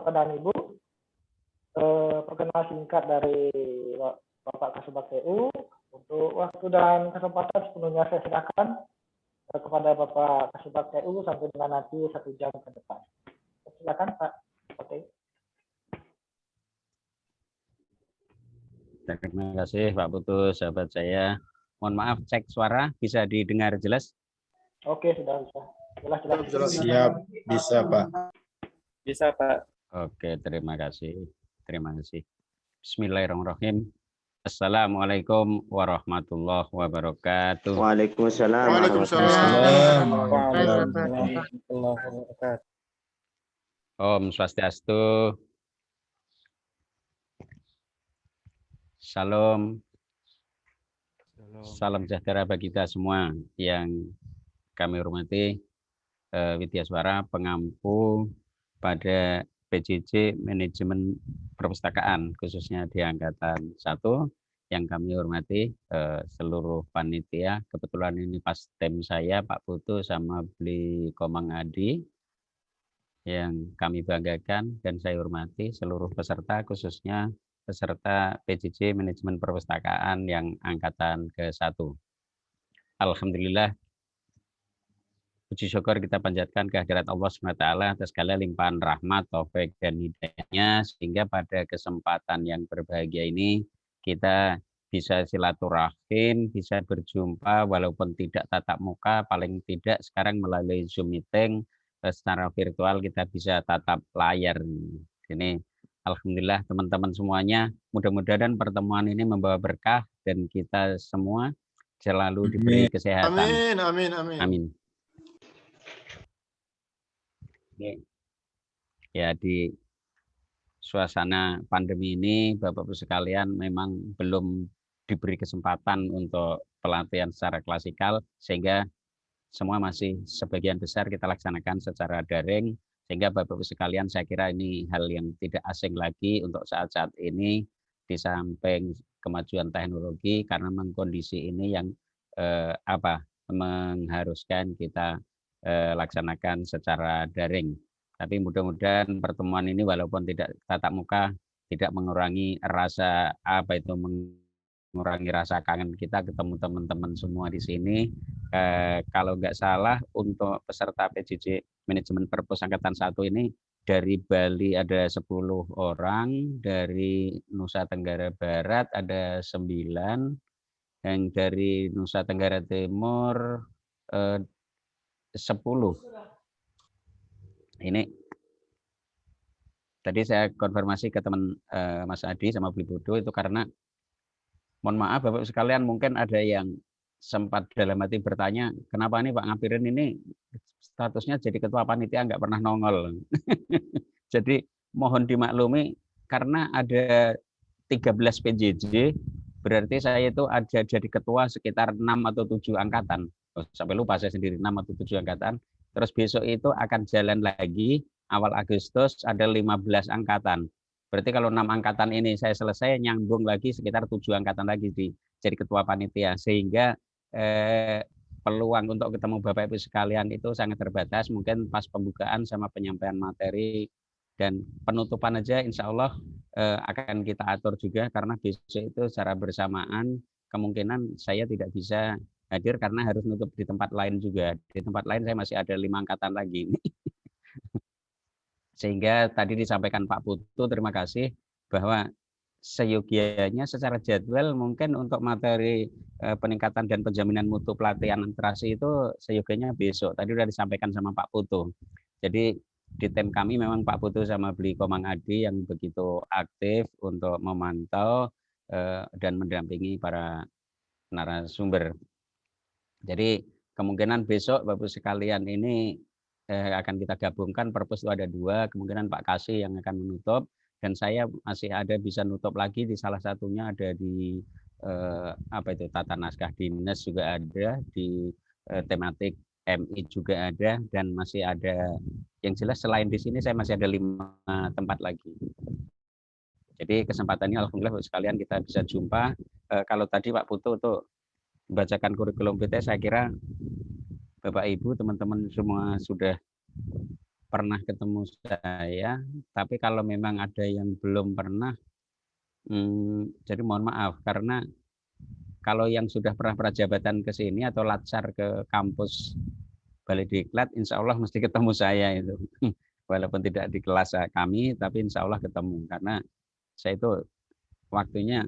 Bapak dan Ibu, perkenalan singkat dari Bapak Kasubag TU. Untuk waktu dan kesempatan sepenuhnya saya silakan kepada Bapak Kasubag TU sampai dengan nanti 1 jam ke depan. Silakan Pak. Oke. Terima kasih Pak Putu, sahabat saya. Mohon maaf, cek suara bisa didengar jelas? Oke, sudah bisa. Jelas. Siap, bisa Pak. Bisa Pak. Oke, terima kasih. Terima kasih. Bismillahirrahmanirrahim. Assalamualaikum warahmatullahi wabarakatuh. Waalaikumsalam. Om Swastiastu. Salam. Salam sejahtera bagi kita semua yang kami hormati. Widya Suara pengampu pada PJJ Manajemen Perpustakaan, khususnya di Angkatan 1 yang kami hormati, seluruh panitia. Kebetulan ini pas tim saya, Pak Putu sama Bli Komang Adi, yang kami banggakan dan saya hormati seluruh peserta, khususnya peserta PJJ Manajemen Perpustakaan yang Angkatan ke-1. Alhamdulillah, puji syukur kita panjatkan kehadirat Allah SWT atas segala limpahan rahmat, taufik, dan hidayahnya, sehingga pada kesempatan yang berbahagia ini kita bisa silaturahim, bisa berjumpa walaupun tidak tatap muka, paling tidak sekarang melalui Zoom meeting secara virtual kita bisa tatap layar. Ini alhamdulillah teman-teman semuanya, mudah-mudahan pertemuan ini membawa berkah dan kita semua selalu diberi kesehatan. Amin. Ya, di suasana pandemi ini Bapak Ibu sekalian memang belum diberi kesempatan untuk pelatihan secara klasikal, sehingga semua masih sebagian besar kita laksanakan secara daring, sehingga Bapak Ibu sekalian saya kira ini hal yang tidak asing lagi untuk saat-saat ini di samping kemajuan teknologi, karena memang kondisi ini yang mengharuskan kita laksanakan secara daring. Tapi mudah-mudahan pertemuan ini walaupun tidak tatap muka tidak mengurangi rasa mengurangi rasa kangen kita ketemu teman-teman semua di sini. Kalau nggak salah untuk peserta PJJ Manajemen Perpus Angkatan 1 ini dari Bali ada 10 orang, dari Nusa Tenggara Barat ada 9, yang dari Nusa Tenggara Timur 10. Ini tadi saya konfirmasi ke teman Mas Adi sama Bli Bodo itu karena mohon maaf Bapak sekalian, mungkin ada yang sempat dalam hati bertanya, kenapa nih Pak Ngapirin ini statusnya jadi ketua panitia nggak pernah nongol. Jadi mohon dimaklumi karena ada 13 PJJ, berarti saya itu ada jadi ketua sekitar 6 atau 7 angkatan. Sampai lupa saya sendiri 6 atau 7 angkatan. Terus besok itu akan jalan lagi awal Agustus ada 15 angkatan. Berarti kalau 6 angkatan ini saya selesai, nyambung lagi sekitar 7 angkatan lagi jadi ketua panitia, sehingga peluang untuk ketemu Bapak Ibu sekalian itu sangat terbatas. Mungkin pas pembukaan sama penyampaian materi dan penutupan aja insya Allah akan kita atur juga, karena besok itu secara bersamaan kemungkinan saya tidak bisa hadir karena harus nutup di tempat lain juga. Di tempat lain saya masih ada 5 angkatan lagi. Sehingga tadi disampaikan Pak Putu, terima kasih, bahwa seyogianya secara jadwal mungkin untuk materi peningkatan dan penjaminan mutu pelatihan literasi itu seyogianya besok. Tadi sudah disampaikan sama Pak Putu. Jadi di tim kami memang Pak Putu sama Bli Komang Adi yang begitu aktif untuk memantau dan mendampingi para narasumber. Jadi kemungkinan besok Bapak sekalian ini akan kita gabungkan, perpus itu ada 2, kemungkinan Pak Kasih yang akan menutup dan saya masih ada bisa nutup lagi di salah satunya ada di tata naskah dinas juga ada, di tematik MI juga ada, dan masih ada yang jelas selain di sini saya masih ada 5 tempat lagi. Jadi kesempatannya alhamdulillah Bapak sekalian kita bisa jumpa. Kalau tadi Pak Putu untuk membacakan kurikulum vitae, saya kira Bapak Ibu teman-teman semua sudah pernah ketemu saya, tapi kalau memang ada yang belum pernah, jadi mohon maaf karena kalau yang sudah pernah prajabatan ke sini atau latsar ke kampus Balai Diklat, insya Allah mesti ketemu saya itu. Walaupun tidak di kelas kami, tapi insya Allah ketemu. Karena saya itu waktunya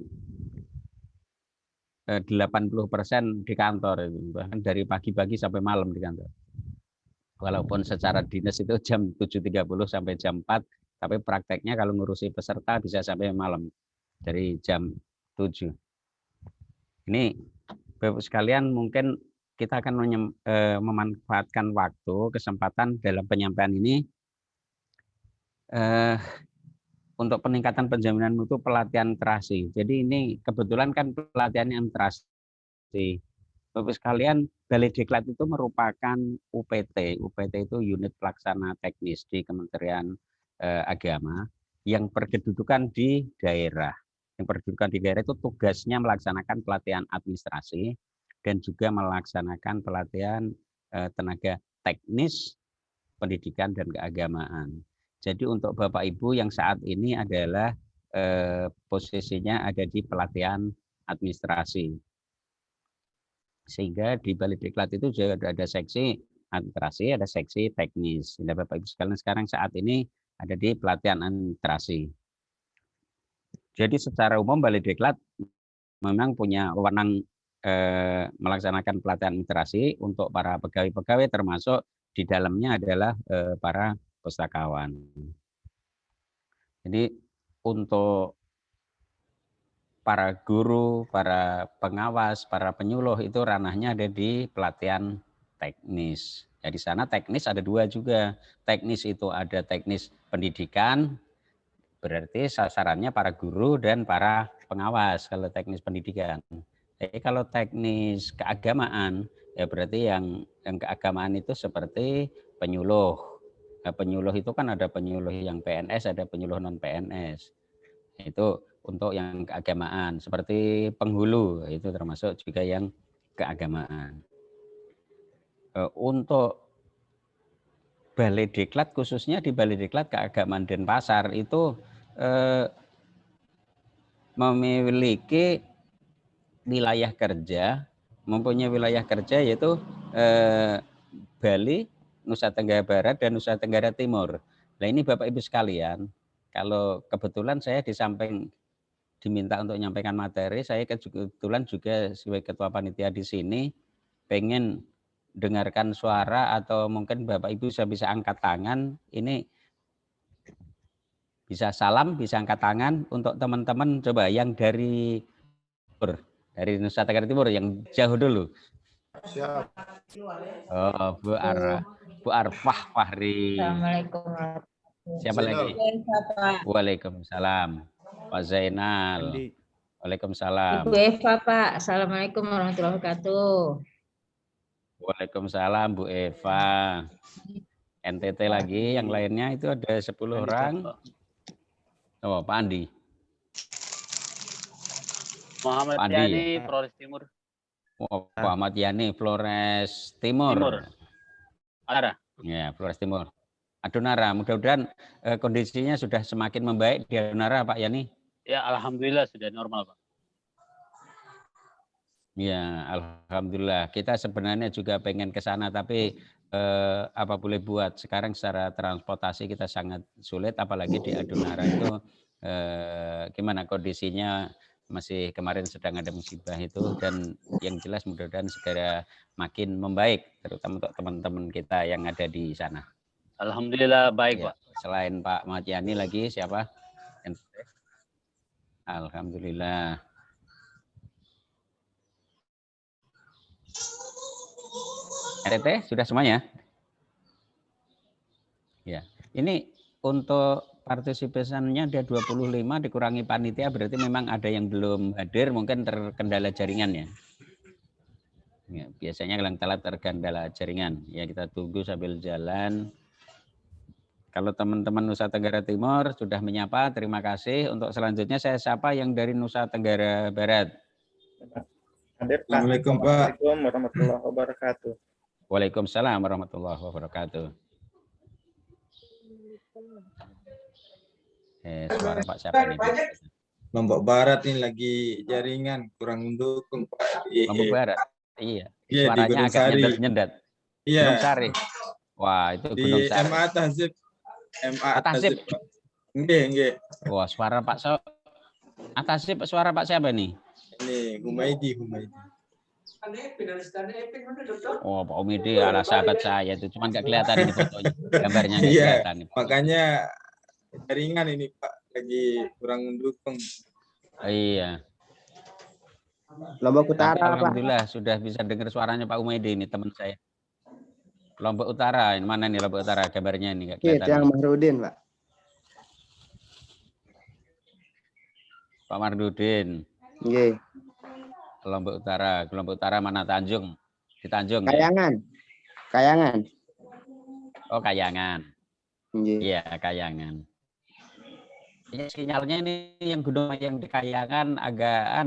80% di kantor, bahkan dari pagi-pagi sampai malam di kantor. Walaupun secara dinas itu jam 7.30 sampai jam 4, tapi prakteknya kalau ngurusi peserta bisa sampai malam, dari jam 7. Ini Bapak sekalian, mungkin kita akan memanfaatkan waktu, kesempatan dalam penyampaian ini untuk peningkatan penjaminan mutu pelatihan terasi. Jadi ini kebetulan kan pelatihan yang terasi. Bapak sekalian, Balai Diklat itu merupakan UPT. UPT itu unit pelaksana teknis di Kementerian Agama yang berkedudukan di daerah. Yang berkedudukan di daerah itu tugasnya melaksanakan pelatihan administrasi dan juga melaksanakan pelatihan tenaga teknis pendidikan dan keagamaan. Jadi untuk Bapak Ibu yang saat ini adalah posisinya ada di pelatihan administrasi. Sehingga di Balai Diklat itu juga ada seksi administrasi, ada seksi teknis. Nah, Bapak Ibu sekalian sekarang saat ini ada di pelatihan administrasi. Jadi secara umum Balai Diklat memang punya wewenang melaksanakan pelatihan administrasi untuk para pegawai-pegawai, termasuk di dalamnya adalah para pustakawan. Jadi untuk para guru, para pengawas, para penyuluh itu ranahnya ada di pelatihan teknis. Ya, di sana teknis ada dua juga. Teknis itu ada teknis pendidikan, berarti sasarannya para guru dan para pengawas kalau teknis pendidikan. Jadi kalau teknis keagamaan, ya berarti yang keagamaan itu seperti penyuluh. Nah, penyuluh itu kan ada penyuluh yang PNS, ada penyuluh non PNS. Itu untuk yang keagamaan. Seperti penghulu, itu termasuk juga yang keagamaan. Untuk Balai Diklat, khususnya di Balai Diklat Keagamaan Denpasar itu memiliki wilayah kerja, mempunyai wilayah kerja yaitu Bali, Nusa Tenggara Barat, dan Nusa Tenggara Timur. Nah ini Bapak Ibu sekalian, kalau kebetulan saya di samping diminta untuk menyampaikan materi, saya kebetulan juga sebagai ketua panitia di sini pengen dengarkan suara atau mungkin Bapak Ibu bisa angkat tangan. Ini bisa salam, bisa angkat tangan untuk teman-teman coba yang dari Nusa Tenggara Timur yang jauh dulu. Siap. Oh, Bu Arfah Fahri. Assalamualaikum. Siapa lagi? Waalaikumsalam. Pak Zainal. Waalaikumsalam. Ibu Eva, Pak. Assalamualaikum warahmatullahi wabarakatuh. Waalaikumsalam Bu Eva. NTT lagi, yang lainnya itu ada 10 orang. Oh, Pak Andi. Muhammad Pak Andi, Yani, ya? Flores Timur. Oh, Muhammad Yani, Flores Timur. Ada. Ya, Flores Timur. Adonara, mudah-mudahan kondisinya sudah semakin membaik di Adonara, Pak Yani. Ya, alhamdulillah sudah normal, Pak. Ya, alhamdulillah. Kita sebenarnya juga pengen ke sana, tapi apa boleh buat. Sekarang secara transportasi kita sangat sulit, apalagi di Adonara itu gimana kondisinya, masih kemarin sedang ada musibah itu, dan yang jelas mudah-mudahan segera makin membaik, terutama untuk teman-teman kita yang ada di sana. Alhamdulillah baik, Ya, Pak. selain Pak Matiani lagi siapa? Alhamdulillah. RT sudah semuanya? Ya, ini untuk partisipasinya ada 25 dikurangi panitia, berarti memang ada yang belum hadir, mungkin terkendala jaringan ya. Ya, biasanya kalau telat terkendala jaringan. Ya, kita tunggu sambil jalan. Kalau teman-teman Nusa Tenggara Timur sudah menyapa, terima kasih. Untuk selanjutnya saya sapa yang dari Nusa Tenggara Barat. Assalamualaikum Pak. Assalamualaikum warahmatullahi wabarakatuh. Waalaikumsalam warahmatullahi wabarakatuh. Suara Pak siapa ini? Lombok Barat ini lagi jaringan kurang mendukung Pak. Lombok Barat. Iya. Iya, di Suaranya Gunung agak Sari. nyendat-nyendat. Iya. Gunung Sari. Wah, itu Di Gunung Sari. MA Tasib. MA Tasib. Tasib, Pak. Nggih. Wah, suara Pak Atasip, suara Pak siapa nih? Ini Humaidi. Oh, Pak Umidi ala sahabat saya itu, cuman nggak kelihatan ini fotonya, gambarnya nggak Iya, kelihatan. makanya jaringan ini Pak lagi kurang mendukung. Iya. Lombok Utara, Pak. Alhamdulillah sudah bisa dengar suaranya Pak Umidi ini teman saya. Lombok Utara, ini mana nih Lombok Utara gambarnya ini nggak kelihatan. Yang Mahrudin, Pak. Pak Mardudin. Nggih. Lombok Utara mana Tanjung? Di Tanjung. Kayangan. Ya? Kayangan. Oh, Kayangan. Nggih. Iya, Kayangan. Ya, sinyalnya ini yang gunung yang di Kayangan agak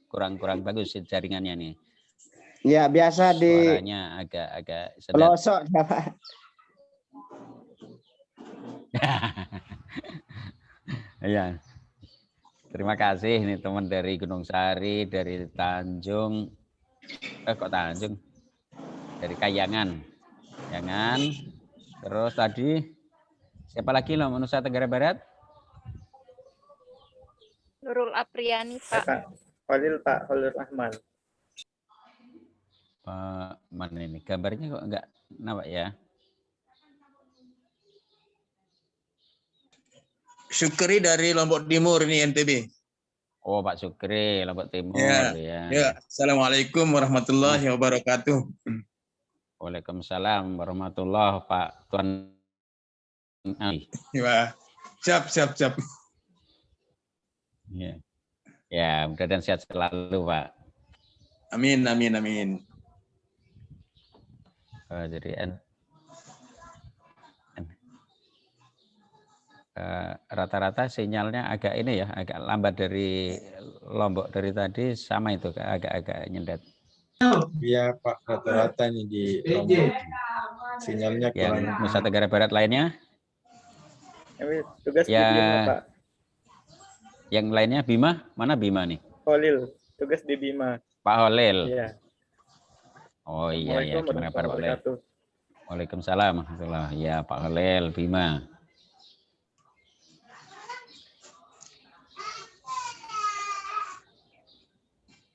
kurang bagus jaringannya nih. Ya, biasa di suaranya agak pelosok, Pak. Iya. Terima kasih nih teman dari Gunung Sari, dari Tanjung. Kok Tanjung? Dari Kayangan. Terus tadi siapa lagi loh Nusa Tenggara Barat? Nurul Apriani, Pak. Khalil Rahman. Pak, mana ini? Gambarnya kok enggak nampak ya? Syukri dari Lombok Timur ini NTB. Oh, Pak Syukri, Lombok Timur Ya. ya. Assalamualaikum warahmatullahi wabarakatuh. Waalaikumsalam warahmatullahi Pak Tuan. Ya, siap. Ya. Ya, mudah-mudahan sehat selalu, Pak. Amin. Jadi rata-rata sinyalnya agak ini ya, agak lambat dari Lombok dari tadi sama itu agak nyendat. Iya Pak, rata-rata nih di Lombok. Sinyalnya Yang kurang. Nusa Tenggara Barat lainnya? Tugas Ya. di Bima, Pak. Yang lainnya Bima? Mana Bima nih? Khalil, tugas di Bima. Pak Holil. Iya. Oh iya, gimana Pak Holil? Waalaikumsalam warahmatullahi. Ya, Pak Holil, Bima.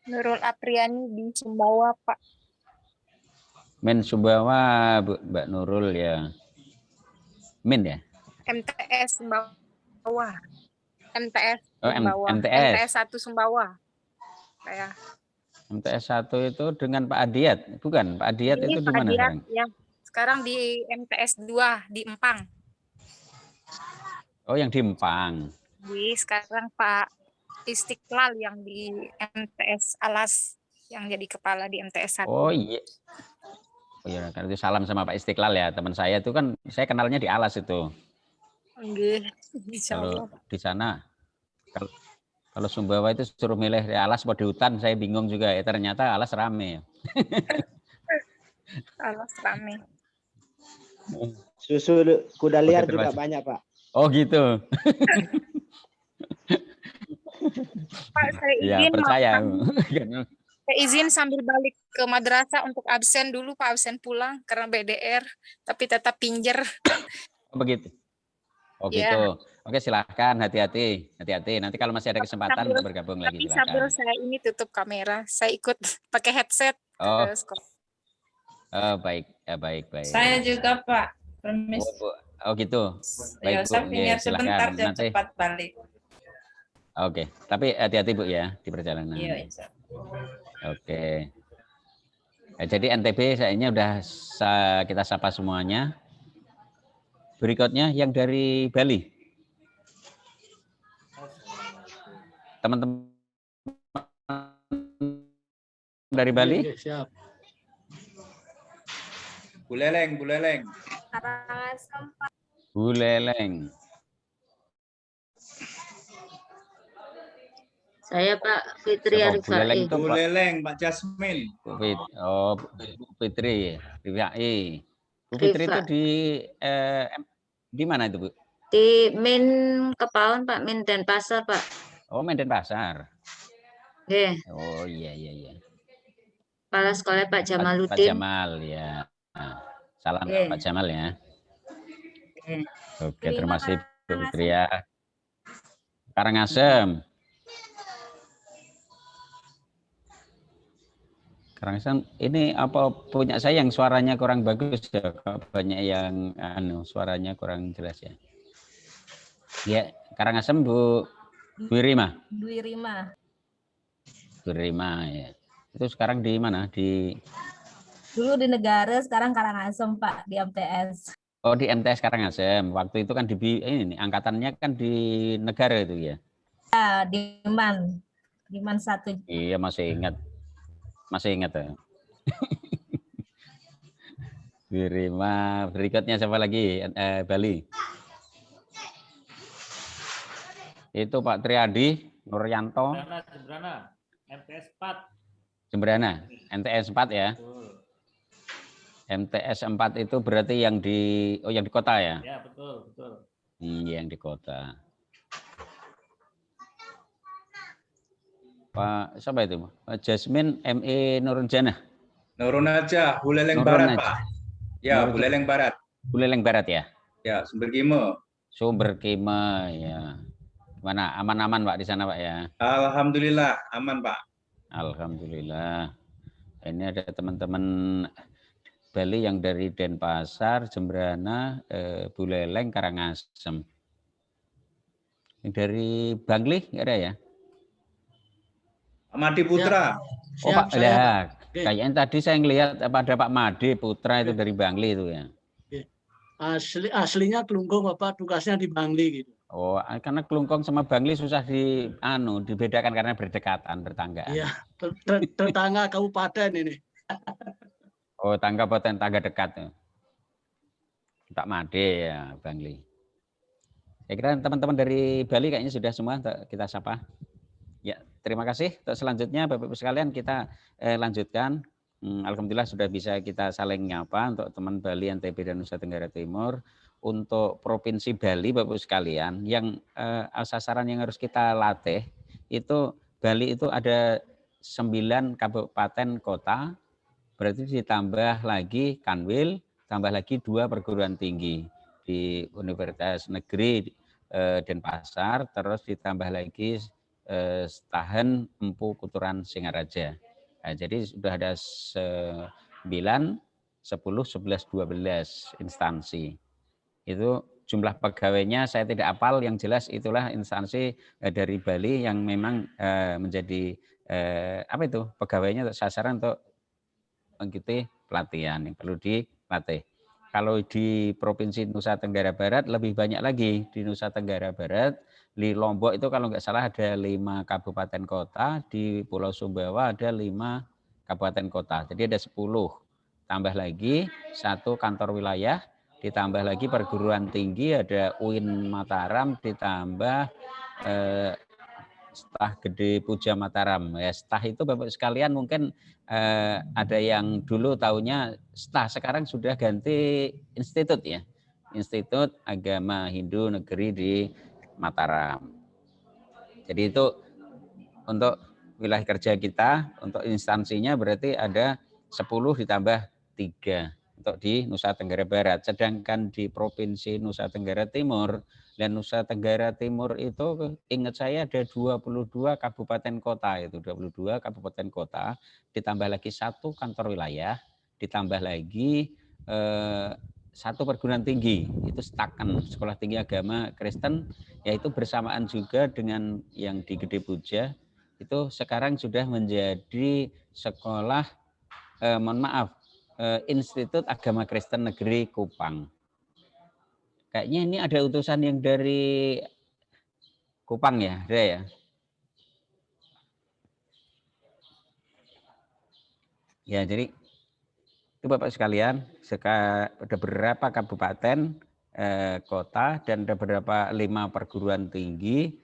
Nurul Apriani di Sumbawa, Pak. Min Sumbawa, Mbak Nurul ya. Min ya? MTS Sumbawa. MTS Oh, Sumbawa. MTS. MTS 1 Sumbawa. Kayak. MTS 1 itu dengan Pak Adiat, bukan? Pak Adiat Ini itu di Pak mana Adiat, sekarang? ya. Sekarang di MTS 2 di Empang. Oh, yang di Empang. Sekarang Pak Istiqlal yang di MTS Alas yang jadi kepala di MTS 1. Oh iya. Oh iya, kan itu salam sama Pak Istiqlal ya. Teman saya itu kan saya kenalnya di Alas itu. Nggih, insyaallah. Kalau di sana kalau Sumbawa itu suruh milih di Alas atau di hutan, saya bingung juga ya. Ternyata Alas rame ya. Alas rame. Susu kuda liar Oke, juga terima banyak, Pak. Oh gitu. Pak, saya Ya izin percaya. Saya izin sambil balik ke madrasah untuk absen dulu, Pak, absen pulang karena BDR, tapi tetap pinjer. Oh, begitu. Oh Ya. gitu. Oke, silahkan, hati-hati. Nanti kalau masih ada kesempatan untuk bergabung lagi Tapi sambil silakan. saya ini tutup kamera, saya ikut pakai headset. Oh. ke sekolah. Oh, baik. Ya, baik. Saya juga, Pak. Permis. Oh, Bu. Oh gitu. Ya, Baik, Bu. saya Ya, pinjam sebentar, silakan. jam Nanti. cepat balik. Oke, tapi hati-hati Bu ya di perjalanan. Iya, insya Oke. Jadi NTB sayangnya udah kita sapa semuanya. Berikutnya yang dari Bali. Teman-teman dari Bali. Siap. Buleleng. Buleleng. Saya Pak Fitri Siapa? Buleleng Arifai. itu Pak Buleleng, Pak Jasmine. Oh, Bu Fitri, Rifai. Bu Fitri itu Rifa. di Di mana itu, Bu? Di Min Kepaun, Pak. Min Denpasar, Pak. Oh, Medan Pasar. Oke. Oh, iya. Kepala sekolah Pak Pak Jamaluddin. Jamal, ya. Nah, salam Oke. Pak Jamal ya. Oke. Oke, terima kasih Bu Fitria. Karangasem. Karangasem, ini apa punya saya yang suaranya kurang bagus ya? Banyak yang suaranya kurang jelas ya. Ya, Karangasem Bu Rima. Bu Rima ya. Itu sekarang di mana? Dulu di negara, sekarang Karangasem, Pak, di MTS. Oh, di MTS Karangasem. Waktu itu kan ini angkatannya kan di negara itu ya. Ya, di Man 1. Iya, masih ingat ya. Bu Rima, berikutnya siapa lagi? Bali. Itu Pak Triadi Nuryanto. Jembrana, MTS 4. Jembrana, MTS 4 ya. Betul. MTS 4 itu berarti yang di kota ya? Ya, betul. Yang di kota. Pak, siapa itu? Pak Jasmine ME Nurunjana. Nurunaja, Buleleng Barat, Nurunajah. Pak. Ya, Buleleng Barat. Buleleng Barat ya? Ya, Sumber Kime. Sumber Kime ya. Gimana? Aman-aman Pak di sana Pak ya? Alhamdulillah, aman Pak. Alhamdulillah. Ini ada teman-teman Bali yang dari Denpasar, Jembrana, Buleleng, Karangasem. Yang dari Bangli nggak ada ya? Madi Putra. Oh Pak, ya. Kayaknya tadi saya ngelihat ada Pak Made Putra itu dari Bangli itu ya. Aslinya Klungkung, Bapak, tugasnya di Bangli gitu. Oh, karena Klungkung sama Bangli susah dibedakan karena berdekatan, bertanggaan. Iya, tetangga kabupaten ini. Oh, tangga dekat tuh. Tak Made ya, Bangli. Saya kira teman-teman dari Bali kayaknya sudah semua kita sapa. Ya, terima kasih. Untuk selanjutnya Bapak-Ibu sekalian kita lanjutkan. Alhamdulillah sudah bisa kita saling nyapa untuk teman Bali, NTB dan Nusa Tenggara Timur. Untuk Provinsi Bali Bapak-Ibu sekalian, yang sasaran yang harus kita latih itu Bali itu ada 9 kabupaten kota, berarti ditambah lagi Kanwil, tambah lagi 2 perguruan tinggi di Universitas Negeri Denpasar, terus ditambah lagi Setahen, Empu, Kuturan, Singaraja. Nah, jadi sudah ada 9, 10, 11, 12 instansi. Itu jumlah pegawainya saya tidak hafal, yang jelas itulah instansi dari Bali yang memang menjadi pegawainya untuk sasaran untuk mengikuti pelatihan yang perlu dilatih. Kalau di Provinsi Nusa Tenggara Barat lebih banyak lagi. Di Nusa Tenggara Barat, di Lombok itu kalau nggak salah ada 5 kabupaten kota, di Pulau Sumbawa ada 5 kabupaten kota. Jadi ada 10. Tambah lagi 1 kantor wilayah, ditambah lagi perguruan tinggi, ada UIN Mataram, ditambah Stah Gede Puja Mataram. Ya, Stah itu Bapak sekalian mungkin ada yang dulu taunya Stah, sekarang sudah ganti institut ya. Institut Agama Hindu Negeri di Mataram. Jadi itu untuk wilayah kerja kita, untuk instansinya berarti ada 10 ditambah 3 untuk di Nusa Tenggara Barat. Sedangkan di Provinsi Nusa Tenggara Timur, dan Nusa Tenggara Timur itu ingat saya ada 22 kabupaten kota, itu 22 kabupaten kota, ditambah lagi 1 kantor wilayah, ditambah lagi 1 perguruan tinggi, itu Staken, Sekolah Tinggi Agama Kristen, yaitu bersamaan juga dengan yang di Gede Puja, itu sekarang sudah menjadi sekolah, Institut Agama Kristen Negeri Kupang. Kayaknya ini ada utusan yang dari Kupang ya, ada ya? Ya, jadi itu Bapak sekalian, ada beberapa kabupaten, kota, dan ada beberapa 5 perguruan tinggi,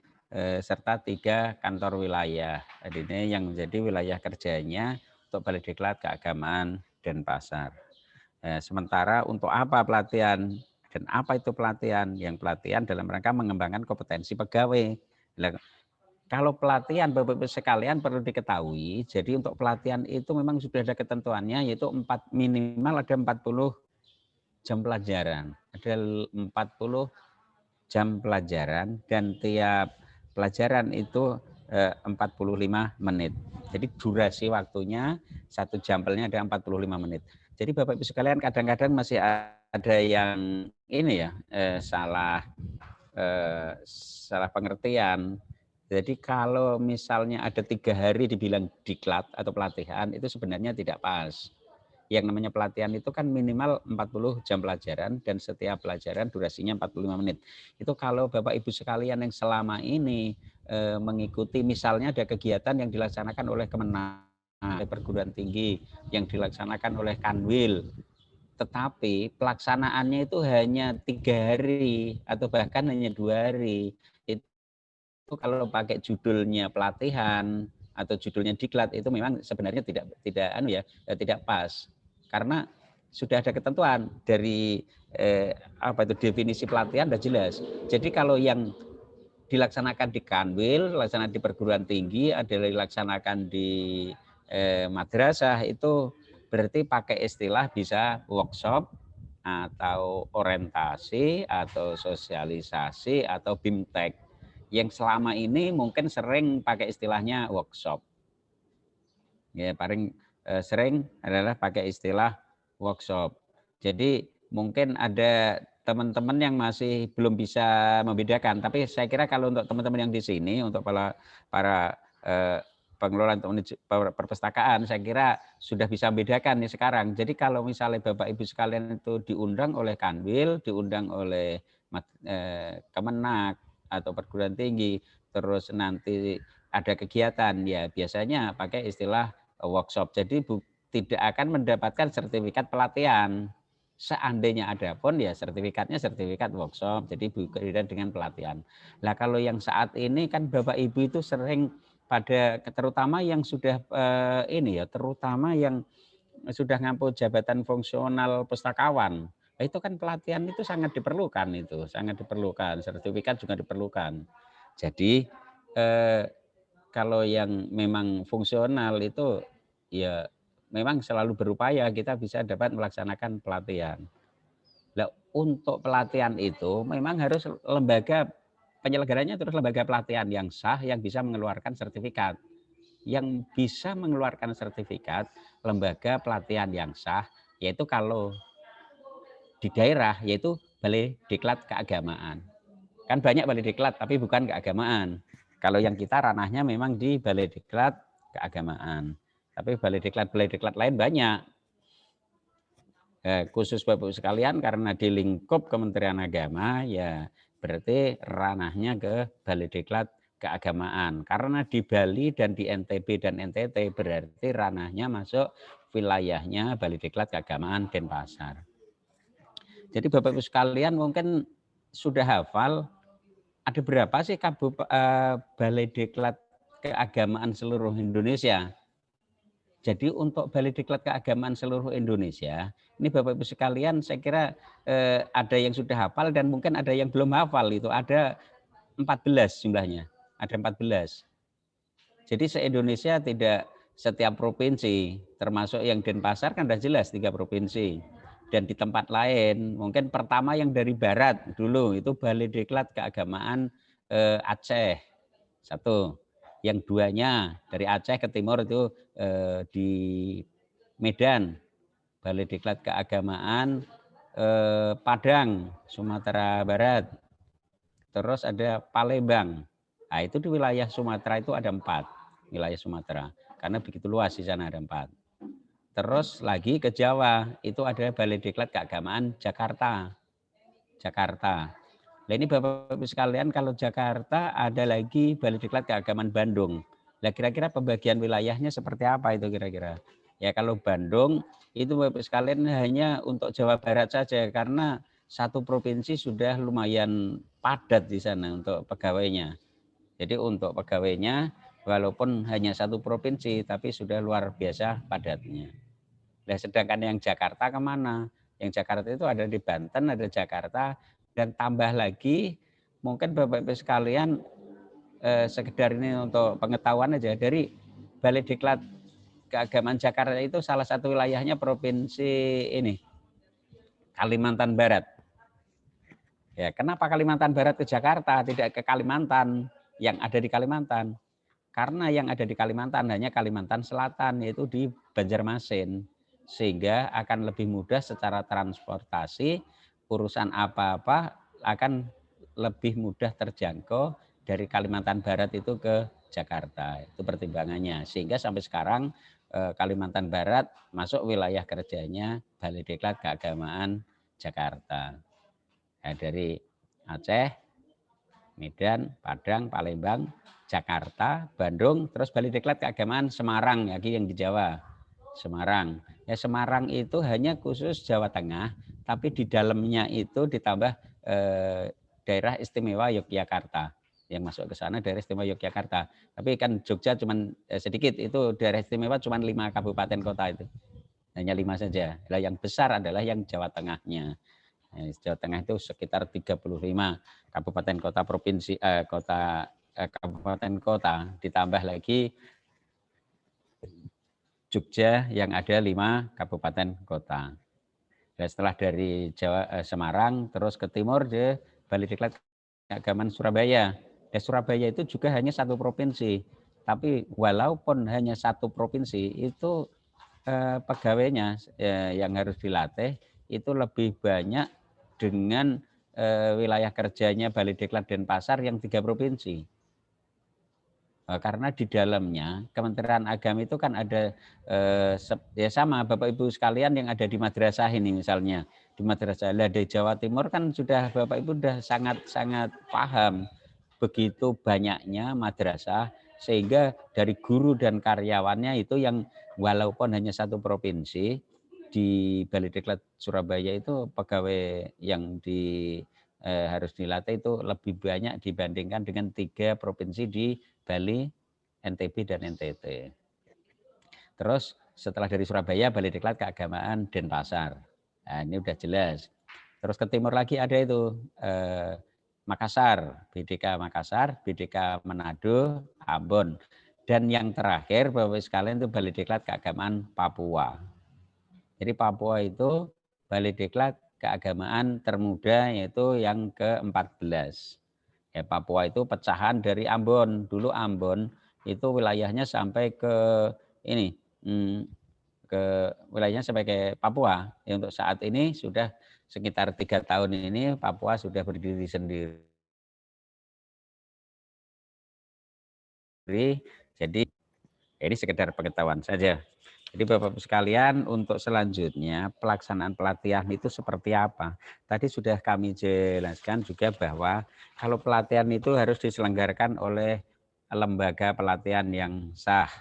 serta 3 kantor wilayah. Jadi ini yang menjadi wilayah kerjanya untuk Balediklat Keagamaan Denpasar. Sementara untuk apa pelatihan Dan apa itu pelatihan? Yang pelatihan dalam rangka mengembangkan kompetensi pegawai. Kalau pelatihan Bapak Ibu sekalian perlu diketahui, jadi untuk pelatihan itu memang sudah ada ketentuannya, yaitu minimal ada 40 jam pelajaran. Ada 40 jam pelajaran dan tiap pelajaran itu 45 menit. Jadi durasi waktunya 1 jampelnya ada 45 menit. Jadi Bapak Ibu sekalian kadang-kadang masih ada yang ini ya salah pengertian. Jadi kalau misalnya ada 3 hari dibilang diklat atau pelatihan itu sebenarnya tidak pas. Yang namanya pelatihan itu kan minimal 40 jam pelajaran dan setiap pelajaran durasinya 45 menit. Itu kalau Bapak Ibu sekalian yang selama ini mengikuti misalnya ada kegiatan yang dilaksanakan oleh Kemenang, perguruan tinggi, yang dilaksanakan oleh Kanwil, tetapi pelaksanaannya itu hanya 3 hari atau bahkan hanya 2 hari. Itu kalau pakai judulnya pelatihan atau judulnya diklat itu memang sebenarnya tidak pas, karena sudah ada ketentuan dari definisi pelatihan sudah jelas. Jadi kalau yang dilaksanakan di Kanwil, dilaksanakan di perguruan tinggi, ada dilaksanakan di madrasah, itu berarti pakai istilah bisa workshop atau orientasi atau sosialisasi atau BIMTEK. Yang selama ini mungkin sering pakai istilahnya workshop. Ya, paling sering adalah pakai istilah workshop. Jadi mungkin ada teman-teman yang masih belum bisa membedakan. Tapi saya kira kalau untuk teman-teman yang di sini, untuk para pengelola perpustakaan, saya kira sudah bisa membedakan nih sekarang. Jadi kalau misalnya Bapak Ibu sekalian itu diundang oleh Kanwil, diundang oleh Kemenak atau perguruan tinggi, terus nanti ada kegiatan, ya biasanya pakai istilah workshop. Jadi tidak akan mendapatkan sertifikat pelatihan. Seandainya ada pun ya sertifikatnya sertifikat workshop, jadi berbeda dengan pelatihan. Nah kalau yang saat ini kan Bapak Ibu itu sering pada, terutama yang sudah terutama yang sudah ngampu jabatan fungsional pustakawan, itu kan pelatihan itu sangat diperlukan, sertifikat juga diperlukan. Jadi kalau yang memang fungsional itu ya memang selalu berupaya kita bisa dapat melaksanakan pelatihan. Nah, untuk pelatihan itu memang harus lembaga penyelenggaranya terus lembaga pelatihan yang sah yang bisa mengeluarkan sertifikat. Yang bisa mengeluarkan sertifikat lembaga pelatihan yang sah yaitu kalau di daerah yaitu Balai Diklat Keagamaan. Kan banyak balai diklat tapi bukan keagamaan. Kalau yang kita ranahnya memang di Balai Diklat Keagamaan. Tapi balai diklat lain banyak. Khusus Bapak Ibu sekalian karena di lingkup Kementerian Agama ya berarti ranahnya ke Balai Diklat Keagamaan. Karena di Bali dan di NTB dan NTT berarti ranahnya masuk wilayahnya Balai Diklat Keagamaan Denpasar. Jadi Bapak Ibu sekalian mungkin sudah hafal ada berapa sih Balai Diklat Keagamaan seluruh Indonesia. Jadi untuk Balai Diklat Keagamaan seluruh Indonesia, ini Bapak Ibu sekalian saya kira ada yang sudah hafal dan mungkin ada yang belum hafal, itu ada 14 jumlahnya, ada 14. Jadi se-Indonesia tidak setiap provinsi, termasuk yang Denpasar kan sudah jelas 3 provinsi. Dan di tempat lain, mungkin pertama yang dari barat dulu itu Balai Diklat Keagamaan Aceh, 1. Yang 2-nya dari Aceh ke timur itu di Medan, Balai Diklat Keagamaan Padang, Sumatera Barat. Terus ada Palembang. Nah, itu di wilayah Sumatera itu ada 4 wilayah Sumatera, karena begitu luas di sana ada 4. Terus lagi ke Jawa, itu ada Balai Diklat Keagamaan Jakarta. Nah ini Bapak Ibu sekalian, kalau Jakarta ada lagi Balai Diklat Keagamaan Bandung. Nah kira-kira pembagian wilayahnya seperti apa itu kira-kira? Ya kalau Bandung itu Bapak Ibu sekalian hanya untuk Jawa Barat saja, karena satu provinsi sudah lumayan padat di sana untuk pegawainya. Jadi untuk pegawainya walaupun hanya satu provinsi tapi sudah luar biasa padatnya. Nah sedangkan yang Jakarta kemana? Yang Jakarta itu ada di Banten, ada Jakarta, dan tambah lagi mungkin Bapak Ibu sekalian sekedar ini untuk pengetahuan aja, dari Balai Diklat Keagamaan Jakarta itu salah satu wilayahnya provinsi ini Kalimantan Barat. Ya, kenapa Kalimantan Barat ke Jakarta, tidak ke Kalimantan yang ada di Kalimantan? Karena yang ada di Kalimantan hanya Kalimantan Selatan, yaitu di Banjarmasin. Sehingga akan lebih mudah secara transportasi, urusan apa-apa akan lebih mudah terjangkau dari Kalimantan Barat itu ke Jakarta. Itu pertimbangannya. Sehingga sampai sekarang Kalimantan Barat masuk wilayah kerjanya Balai Diklat Keagamaan Jakarta. Nah, dari Aceh, Medan, Padang, Palembang, Jakarta, Bandung, terus Balai Diklat Keagamaan Semarang, lagi yang di Jawa, Semarang. Ya, Semarang itu hanya khusus Jawa Tengah, tapi di dalamnya itu ditambah daerah istimewa Yogyakarta. Yang masuk ke sana daerah istimewa Yogyakarta. Tapi kan Jogja cuman sedikit, itu daerah istimewa cuman 5 kabupaten kota itu. Hanya 5 saja. Nah, yang besar adalah yang Jawa Tengahnya. Jawa Tengah itu sekitar 35 kabupaten kota provinsi kabupaten kota, ditambah lagi Jogja yang ada 5 kabupaten kota. Dan setelah dari Jawa Semarang terus ke timur di Balai Diklat Keagamaan Surabaya. Surabaya itu juga hanya 1 provinsi, tapi walaupun hanya 1 provinsi itu pegawainya yang harus dilatih itu lebih banyak dengan wilayah kerjanya Balai Diklat Denpasar yang 3 provinsi. Karena di dalamnya Kementerian Agama itu kan ada ya sama Bapak Ibu sekalian yang ada di madrasah ini, misalnya di madrasah di Jawa Timur kan sudah Bapak Ibu sudah sangat paham begitu banyaknya madrasah, sehingga dari guru dan karyawannya itu yang walaupun hanya 1 provinsi, di Balai Diklat Surabaya itu pegawai yang harus dilatih itu lebih banyak dibandingkan dengan 3 provinsi di Bali, NTB, dan NTT. Terus setelah dari Surabaya, Balai Diklat Keagamaan Denpasar. Nah, ini udah jelas. Terus ke timur lagi ada itu Makassar, BDK Makassar, BDK Manado, Ambon. Dan yang terakhir Bapak sekalian itu Balai Diklat Keagamaan Papua. Jadi Papua itu Balai Diklat Keagamaan termuda, yaitu yang ke-14. Ya, Papua itu pecahan dari Ambon. Dulu Ambon itu wilayahnya sampai ke ini, ke wilayahnya sampai ke Papua. Ya, untuk saat ini sudah sekitar 3 tahun ini Papua sudah berdiri sendiri. Jadi ini sekedar pengetahuan saja. Jadi Bapak-Ibu sekalian, untuk selanjutnya pelaksanaan pelatihan itu seperti apa? Tadi sudah kami jelaskan juga bahwa kalau pelatihan itu harus diselenggarakan oleh lembaga pelatihan yang sah.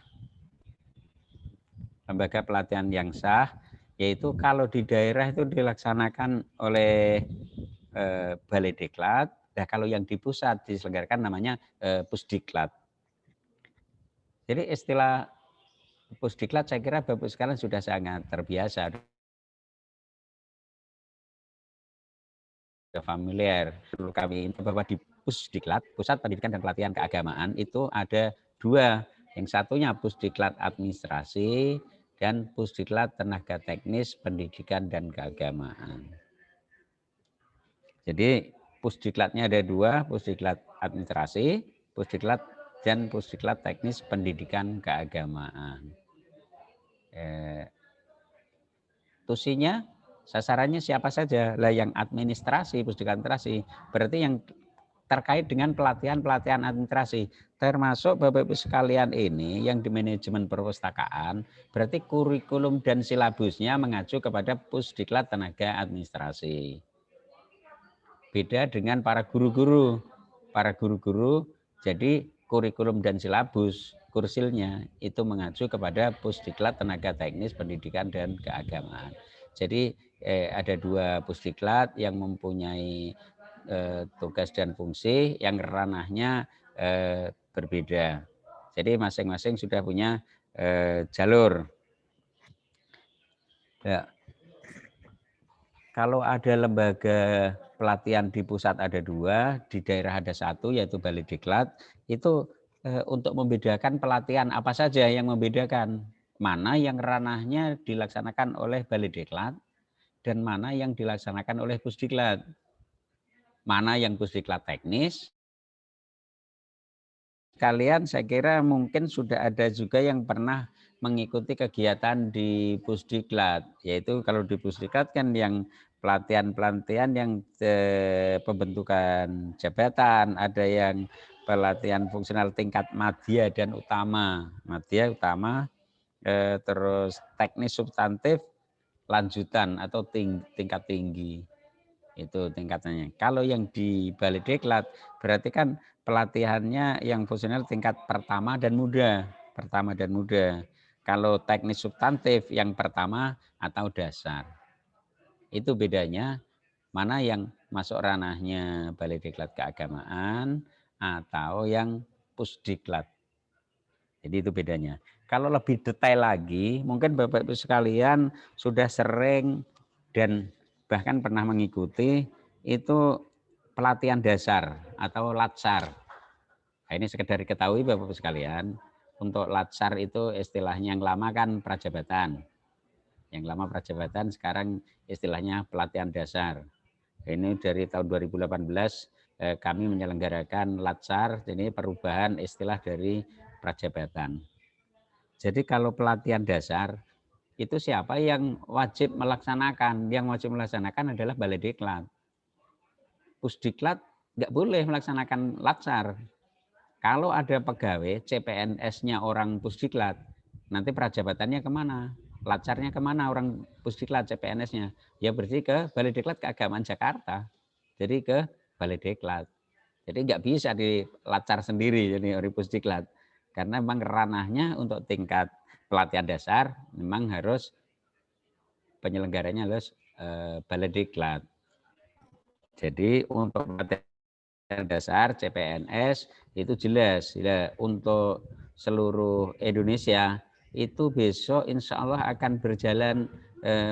Lembaga pelatihan yang sah, yaitu kalau di daerah itu dilaksanakan oleh Balai Diklat, nah kalau yang di pusat diselenggarakan namanya Pusdiklat. Jadi istilah Pusdiklat saya kira Bapak sekalian sudah sangat terbiasa, sudah familiar. Dulu kami bahwa di Pusdiklat, Pusat Pendidikan dan Pelatihan Keagamaan, itu ada 2. Yang satunya Pusdiklat Administrasi dan Pusdiklat Tenaga Teknis Pendidikan dan Keagamaan. Jadi Pusdiklatnya ada 2, Pusdiklat Administrasi, Pusdiklat dan Pusdiklat Teknis Pendidikan Keagamaan. Tusinya sasarannya siapa saja? Lah yang administrasi, Pusdiklat administrasi berarti yang terkait dengan pelatihan administrasi, termasuk Bapak Ibu sekalian ini yang di manajemen perpustakaan, berarti kurikulum dan silabusnya mengacu kepada Pusdiklat Tenaga Administrasi. Beda dengan para guru-guru. Para guru-guru jadi kurikulum dan silabus kursilnya itu mengacu kepada Pusdiklat Tenaga Teknis Pendidikan dan Keagamaan. Jadi ada 2 Pusdiklat yang mempunyai tugas dan fungsi yang ranahnya berbeda. Jadi masing-masing sudah punya jalur. Ya. Kalau ada lembaga pelatihan di pusat ada 2, di daerah ada 1, yaitu Balidiklat, itu untuk membedakan pelatihan apa saja yang membedakan. Mana yang ranahnya dilaksanakan oleh Balidiklat dan mana yang dilaksanakan oleh Pusdiklat. Mana yang Pusdiklat teknis. Kalian saya kira mungkin sudah ada juga yang pernah mengikuti kegiatan di Pusdiklat, yaitu kalau di Pusdiklat kan yang pelatihan-pelatihan yang pembentukan jabatan, ada yang pelatihan fungsional tingkat madya dan utama, terus teknis substantif lanjutan atau tingkat tinggi, itu tingkatannya. Kalau yang di Balidiklat berarti kan pelatihannya yang fungsional tingkat pertama dan muda. Kalau teknis substantif yang pertama atau dasar. Itu bedanya mana yang masuk ranahnya Balidiklat keagamaan atau yang Pusdiklat. Jadi itu bedanya. Kalau lebih detail lagi, mungkin Bapak Ibu sekalian sudah sering dan bahkan pernah mengikuti itu pelatihan dasar atau latsar. Nah, ini sekedar diketahui Bapak Ibu sekalian, untuk latsar itu istilahnya yang lama kan prajabatan. Yang lama prajabatan, sekarang istilahnya pelatihan dasar. Ini dari tahun 2018 kami menyelenggarakan latsar, ini perubahan istilah dari prajabatan. Jadi kalau pelatihan dasar itu siapa yang wajib melaksanakan? Yang wajib melaksanakan adalah Balidiklat. Pusdiklat nggak boleh melaksanakan latsar. Kalau ada pegawai CPNS-nya orang Pusdiklat, nanti prajabatannya kemana? Latsarnya kemana orang Pusdiklat CPNS-nya? Ya berarti ke Balidiklat Keagamaan Jakarta. Jadi ke Balidiklat. Jadi nggak bisa di latsar sendiri jadi orang Pusdiklat. Karena memang ranahnya untuk tingkat pelatihan dasar memang harus penyelenggaranya harus Balidiklat. Jadi untuk pelatihan dasar CPNS itu jelas ya, untuk seluruh Indonesia itu besok insya Allah akan berjalan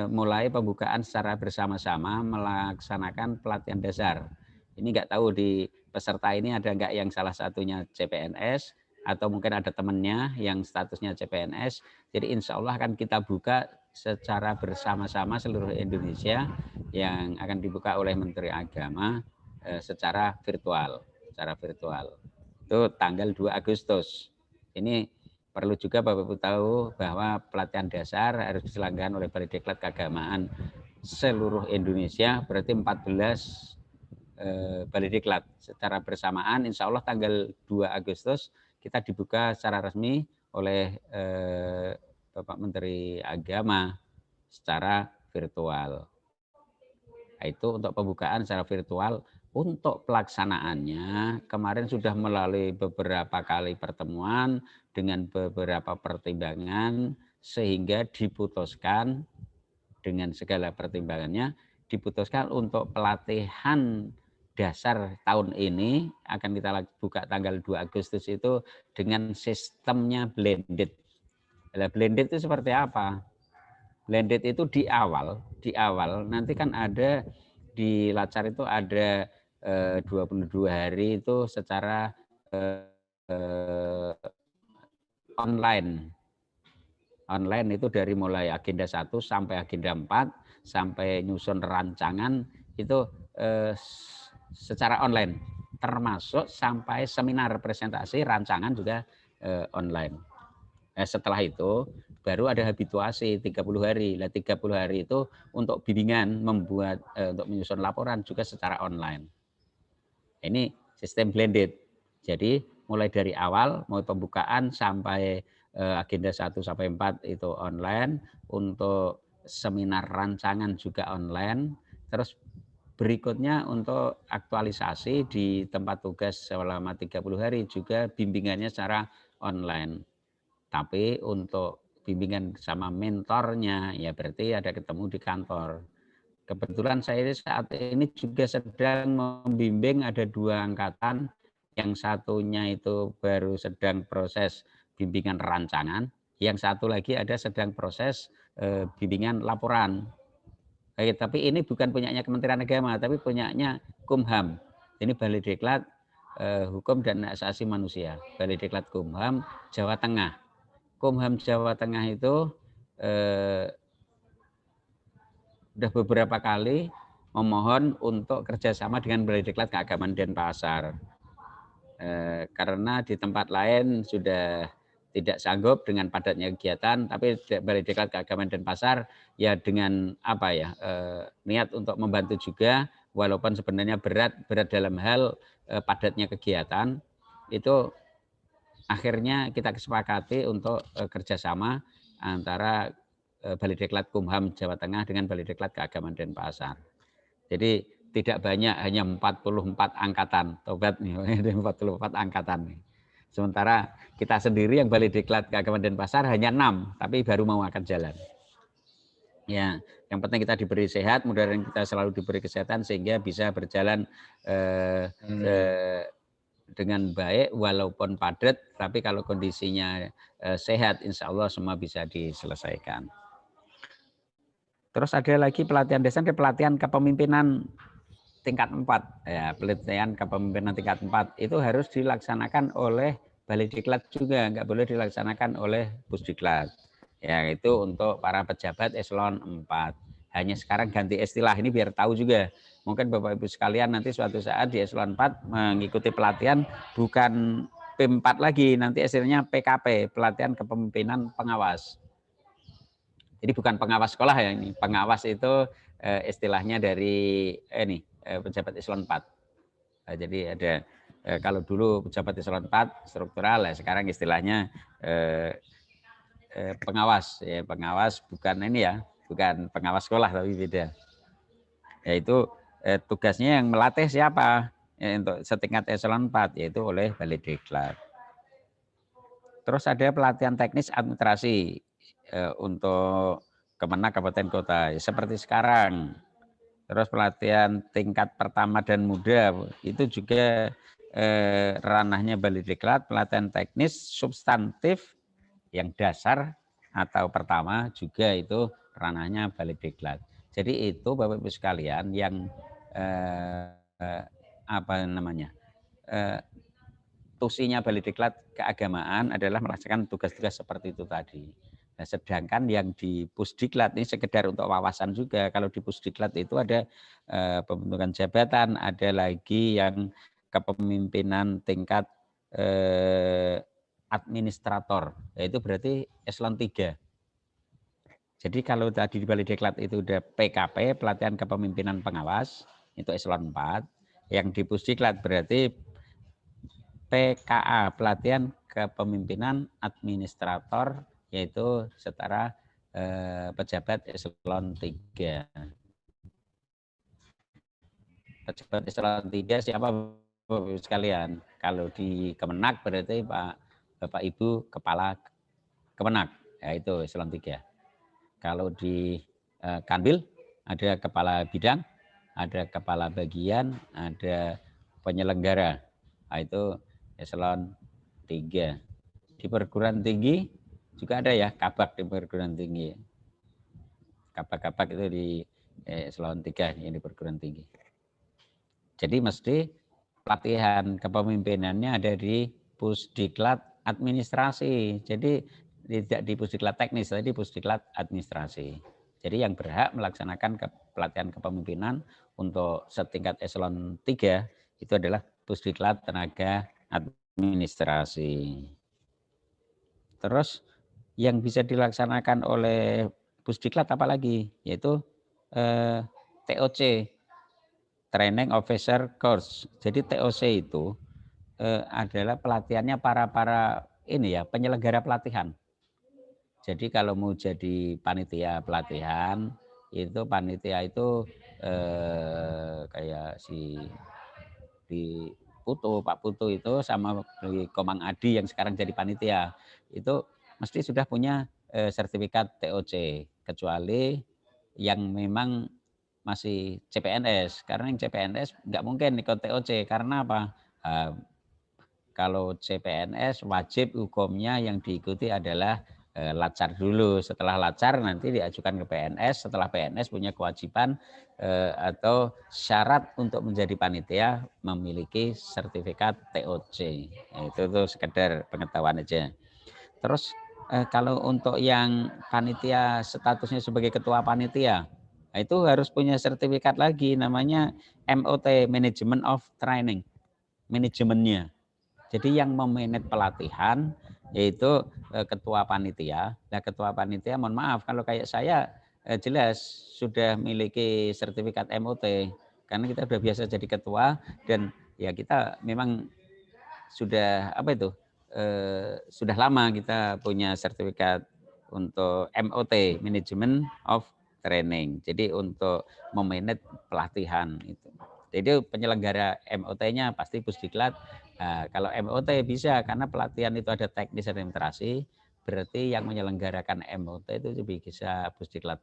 mulai pembukaan secara bersama-sama melaksanakan pelatihan dasar. Ini nggak tahu di peserta ini ada nggak yang salah satunya CPNS atau mungkin ada temannya yang statusnya CPNS. Jadi insya Allah akan kita buka secara bersama-sama seluruh Indonesia yang akan dibuka oleh Menteri Agama secara virtual. Itu tanggal 2 Agustus. Ini perlu juga Bapak Ibu tahu bahwa pelatihan dasar harus diselenggarakan oleh Balidiklat Keagamaan seluruh Indonesia, berarti 14 Balidiklat secara bersamaan. Insya Allah tanggal 2 Agustus kita dibuka secara resmi oleh Bapak Menteri Agama secara virtual. Nah, itu untuk pembukaan secara virtual. Untuk pelaksanaannya kemarin sudah melalui beberapa kali pertemuan dengan beberapa pertimbangan sehingga diputuskan dengan segala pertimbangannya diputuskan untuk pelatihan dasar tahun ini akan kita buka tanggal 2 Agustus itu dengan sistemnya blended. Nah, blended itu seperti apa? Blended itu di awal nanti kan ada di latsar itu ada 22 hari itu secara online itu dari mulai agenda 1 sampai agenda 4 sampai nyusun rancangan itu secara online, termasuk sampai seminar presentasi rancangan juga online. Setelah itu baru ada habituasi 30 hari. Nah, 30 hari itu untuk bimbingan membuat untuk menyusun laporan juga secara online. Ini sistem blended. Jadi mulai dari awal, mulai pembukaan sampai agenda 1 sampai 4 itu online, untuk seminar rancangan juga online, terus berikutnya untuk aktualisasi di tempat tugas selama 30 hari juga bimbingannya secara online. Tapi untuk bimbingan sama mentornya ya berarti ada ketemu di kantor. Kebetulan saya saat ini juga sedang membimbing ada 2 angkatan, yang satunya itu baru sedang proses bimbingan rancangan, yang satu lagi ada sedang proses bimbingan laporan. Tapi ini bukan punyanya Kementerian Agama, tapi punyanya Kumham. Ini Balai Diklat Hukum dan Hak Asasi Manusia. Balai Diklat Kumham Jawa Tengah. Kumham Jawa Tengah itu sudah beberapa kali memohon untuk kerjasama dengan Balai Diklat Keagamaan Denpasar. Karena di tempat lain sudah tidak sanggup dengan padatnya kegiatan, tapi Balai Diklat Keagamaan Denpasar ya dengan apa ya niat untuk membantu juga, walaupun sebenarnya berat dalam hal padatnya kegiatan, itu akhirnya kita kesepakati untuk kerjasama antara Balai Diklat Kumham Jawa Tengah dengan Balai Diklat Keagamaan Denpasar. Jadi tidak banyak, hanya 44 angkatan, tobat nih, 44 angkatan nih. Sementara kita sendiri yang Balai Diklat Keagamaan Denpasar hanya 6, tapi baru mau akan jalan. Ya, yang penting kita diberi sehat, mudah-mudahan kita selalu diberi kesehatan sehingga bisa berjalan dengan baik walaupun padat, tapi kalau kondisinya sehat, insya Allah semua bisa diselesaikan. Terus ada lagi pelatihan desa, pelatihan kepemimpinan tingkat 4. Ya, pelatihan kepemimpinan tingkat 4 itu harus dilaksanakan oleh Balai Diklat juga, nggak boleh dilaksanakan oleh Pusdiklat. Ya, itu untuk para pejabat eselon 4. Hanya sekarang ganti istilah ini biar tahu juga. Mungkin Bapak Ibu sekalian nanti suatu saat di eselon 4 mengikuti pelatihan bukan P4 lagi, nanti istilahnya PKP, pelatihan kepemimpinan pengawas. Jadi bukan pengawas sekolah ya, ini pengawas itu istilahnya dari pejabat eselon 4. Jadi ada kalau dulu pejabat eselon 4 struktural, ya sekarang istilahnya pengawas. Ya, pengawas bukan ini ya, bukan pengawas sekolah tapi beda. Yaitu tugasnya yang melatih siapa? Ya, untuk setingkat eselon 4 yaitu oleh Balai Diklat. Terus ada pelatihan teknis administrasi untuk Kemenak Kabupaten Kota seperti sekarang. Terus pelatihan tingkat pertama dan muda itu juga ranahnya Balai Diklat, pelatihan teknis substantif yang dasar atau pertama juga itu ranahnya Balai Diklat. Jadi itu Bapak Ibu sekalian yang tusinya Balai Diklat Keagamaan adalah melaksanakan tugas-tugas seperti itu tadi. Nah, sedangkan yang di Pusdiklat ini sekedar untuk wawasan juga. Kalau di Pusdiklat itu ada pembentukan jabatan, ada lagi yang kepemimpinan tingkat administrator, yaitu berarti eselon 3. Jadi kalau tadi di Balai Diklat itu udah PKP, pelatihan kepemimpinan pengawas, itu eselon 4. Yang di Pusdiklat berarti PKA, pelatihan kepemimpinan administrator, yaitu setara pejabat eselon 3. Pejabat eselon 3 siapa Bapak sekalian? Kalau di Kemenak berarti Bapak Ibu Kepala Kemenak, yaitu eselon 3. Kalau di Kanwil ada kepala bidang, ada kepala bagian, ada penyelenggara, itu eselon 3. Di perguruan tinggi juga ada ya, kabak di perguruan tinggi. Kabak-kabak itu di eselon 3 yang di perguruan tinggi. Jadi mesti pelatihan kepemimpinannya ada di Pusdiklat administrasi. Jadi tidak di Pusdiklat teknis, tapi di Pusdiklat administrasi. Jadi yang berhak melaksanakan pelatihan kepemimpinan untuk setingkat eselon 3 itu adalah Pusdiklat tenaga administrasi. Terus yang bisa dilaksanakan oleh Pusdiklat apalagi? Yaitu TOC, Training Officer Course. Jadi TOC itu adalah pelatihannya para ini ya, penyelenggara pelatihan. Jadi kalau mau jadi panitia pelatihan, itu panitia itu kayak di Putu, Pak Putu itu sama Komang Adi yang sekarang jadi panitia, itu mesti sudah punya sertifikat TOC, kecuali yang memang masih CPNS. Karena yang CPNS nggak mungkin ikut TOC, karena apa? Kalau CPNS wajib hukumnya yang diikuti adalah lacar dulu. Setelah lacar nanti diajukan ke PNS. Setelah PNS punya kewajiban atau syarat untuk menjadi panitia memiliki sertifikat TOC. Itu tuh sekedar pengetahuan aja. Terus kalau untuk yang panitia statusnya sebagai ketua panitia, itu harus punya sertifikat lagi namanya MOT, Management of Training, manajemennya. Jadi yang memanage pelatihan yaitu ketua panitia. Nah, ketua panitia mohon maaf kalau kayak saya jelas sudah memiliki sertifikat MOT karena kita sudah biasa jadi ketua dan ya kita memang sudah apa itu sudah lama kita punya sertifikat untuk MOT, Management of Training. Jadi untuk memanage pelatihan itu. Jadi penyelenggara MOT-nya pasti Pusdiklat. Nah, kalau MOT bisa karena pelatihan itu ada teknis administrasi, berarti yang menyelenggarakan MOT itu bisa Pusdiklat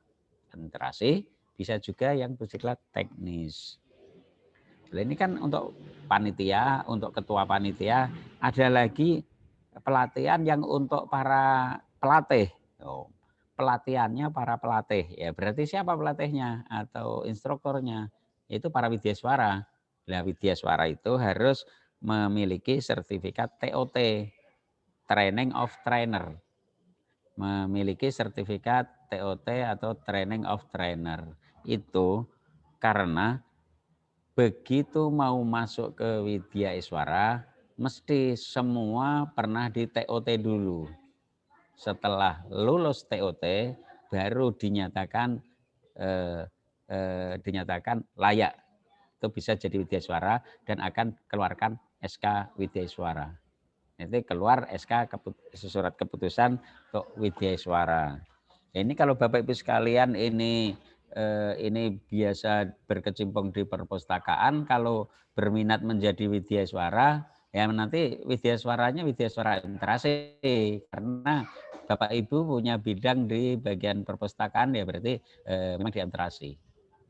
administrasi, bisa juga yang Pusdiklat teknis. Nah, ini kan untuk panitia, untuk ketua panitia, ada lagi pelatihan yang untuk para pelatih. Pelatihannya para pelatih. Ya berarti siapa pelatihnya atau instrukturnya? Itu para widyaswara. Nah, widyaswara itu harus memiliki sertifikat TOT, Training of Trainer. Memiliki sertifikat TOT atau Training of Trainer. Itu karena begitu mau masuk ke Widyaiswara, mesti semua pernah di TOT dulu. Setelah lulus TOT, baru dinyatakan layak. Itu bisa jadi Widyaiswara dan akan keluarkan SK Widyaiswara. Nanti keluar SK surat keputusan untuk Widyaiswara. Ini kalau Bapak Ibu sekalian ini biasa berkecimpung di perpustakaan, kalau berminat menjadi Widyaiswara, ya nanti Widyaiswaranya Widyaiswara administrasi karena Bapak Ibu punya bidang di bagian perpustakaan ya berarti memang di administrasi.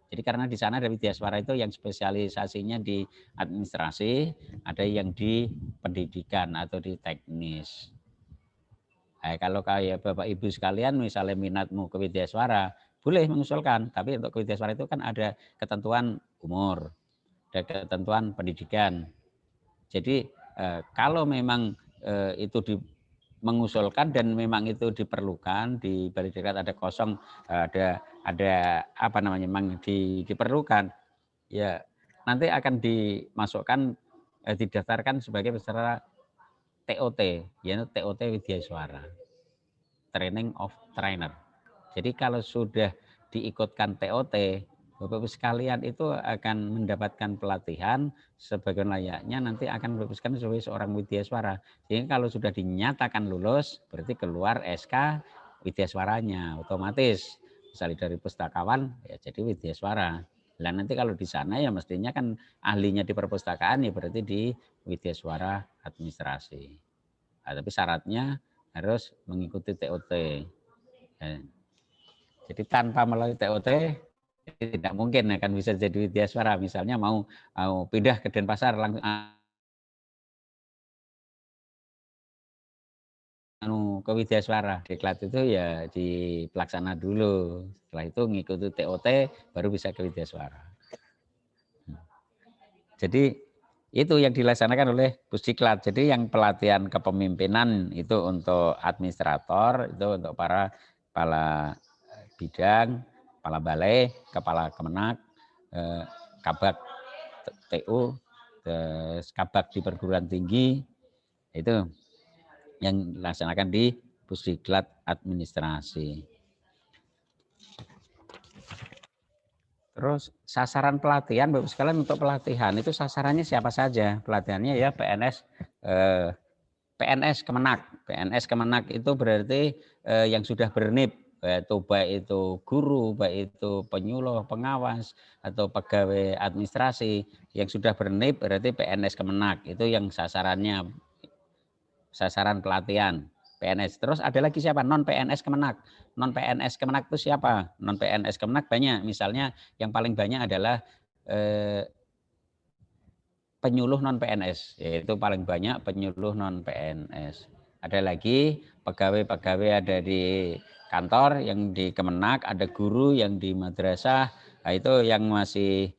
Jadi karena di sana ada Widyaiswara itu yang spesialisasinya di administrasi, ada yang di pendidikan atau di teknis. Nah, kalau kayak Bapak Ibu sekalian misalnya minatmu ke Widyaiswara, boleh mengusulkan, tapi untuk ke Widyaiswara itu kan ada ketentuan umur, ada ketentuan pendidikan. Jadi kalau memang itu mengusulkan dan memang itu diperlukan di Balai Diklat ada kosong, ada apa namanya memang diperlukan, ya nanti akan dimasukkan didaftarkan sebagai peserta TOT, yaitu TOT Widyaiswara, Training of Trainer. Jadi kalau sudah diikutkan TOT, Bapak Ibu sekalian itu akan mendapatkan pelatihan sebagaimana layaknya nanti akan berpuskan sebagai seorang Widyaiswara. Sehingga kalau sudah dinyatakan lulus, berarti keluar SK Widyaiswaranya otomatis. Misalnya dari pustakawan, ya jadi Widyaiswara. Nah nanti kalau di sana ya mestinya kan ahlinya di perpustakaan ya berarti di Widyaiswara administrasi. Nah, tapi syaratnya harus mengikuti TOT. Nah, jadi tanpa melalui TOT tidak mungkin akan bisa jadi Widyaiswara. Misalnya mau pindah ke Denpasar langsung ke Widyaiswara. Diklat itu ya di pelaksana dulu. Setelah itu ngikuti TOT baru bisa ke Widyaiswara. Jadi itu yang dilaksanakan oleh Pusdiklat. Jadi yang pelatihan kepemimpinan itu untuk administrator, itu untuk para kepala bidang, kepala balai, kepala kemenak, kabak TU, kabak di perguruan tinggi, itu yang dilaksanakan di Pusdiklat administrasi. Terus sasaran pelatihan, Bapak sekalian untuk pelatihan itu sasarannya siapa saja? Pelatihannya ya PNS Kemenak. PNS Kemenak itu berarti yang sudah bernip, baik itu guru, baik itu penyuluh, pengawas, atau pegawai administrasi yang sudah bernip berarti PNS Kemenak. Itu yang sasarannya, sasaran pelatihan PNS. Terus ada lagi siapa? Non PNS Kemenak. Non PNS Kemenak itu siapa? Non PNS Kemenak banyak. Misalnya yang paling banyak adalah penyuluh non PNS, yaitu paling banyak penyuluh non PNS. Ada lagi pegawai-pegawai ada di kantor, yang di Kemenak, ada guru yang di madrasah. Nah, itu yang masih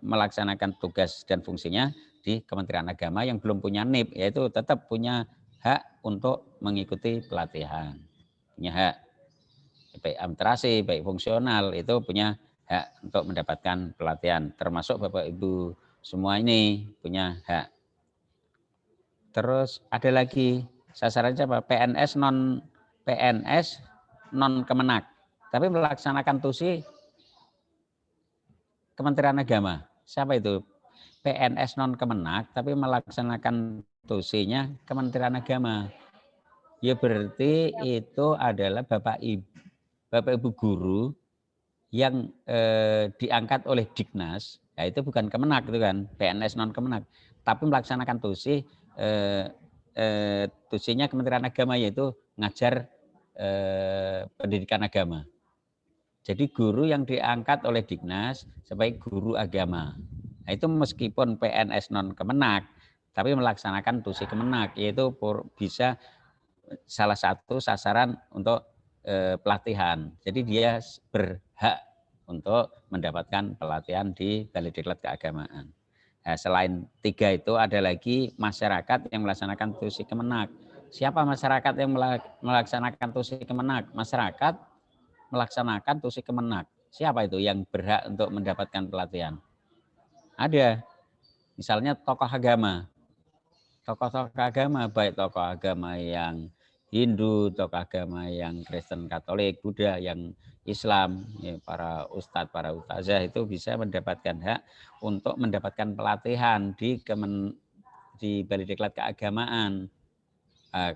melaksanakan tugas dan fungsinya di Kementerian Agama yang belum punya NIP, yaitu tetap punya hak untuk mengikuti pelatihan. Punya hak baik administrasi, baik fungsional, itu punya hak untuk mendapatkan pelatihan. Termasuk Bapak Ibu semua ini punya hak. Terus ada lagi sasarannya apa? PNS non Kemenak, tapi melaksanakan tusi Kementerian Agama. Siapa itu? PNS non Kemenak tapi melaksanakan tusinya Kementerian Agama. Ya berarti itu adalah Bapak Ibu guru yang diangkat oleh Dignas. Ya itu bukan Kemenak itu kan, PNS non Kemenak, tapi melaksanakan tusi tusinya Kementerian Agama, yaitu ngajar pendidikan agama. Jadi guru yang diangkat oleh Dignas sebagai guru agama. Nah, itu meskipun PNS non Kemenak, tapi melaksanakan tusi Kemenak, yaitu bisa salah satu sasaran untuk pelatihan. Jadi dia berhak untuk mendapatkan pelatihan di Balai Diklat Keagamaan. Nah, selain 3 itu ada lagi masyarakat yang melaksanakan tusi Kemenak. Siapa masyarakat yang melaksanakan tusi Kemenak? Masyarakat melaksanakan tusi Kemenak. Siapa itu yang berhak untuk mendapatkan pelatihan? Ada. Misalnya tokoh agama. Tokoh-tokoh agama, baik tokoh agama yang Hindu, tokoh agama yang Kristen, Katolik, Buddha, yang Islam, ya, para ustadz, para ustazah itu bisa mendapatkan hak untuk mendapatkan pelatihan di Balai Diklat Keagamaan.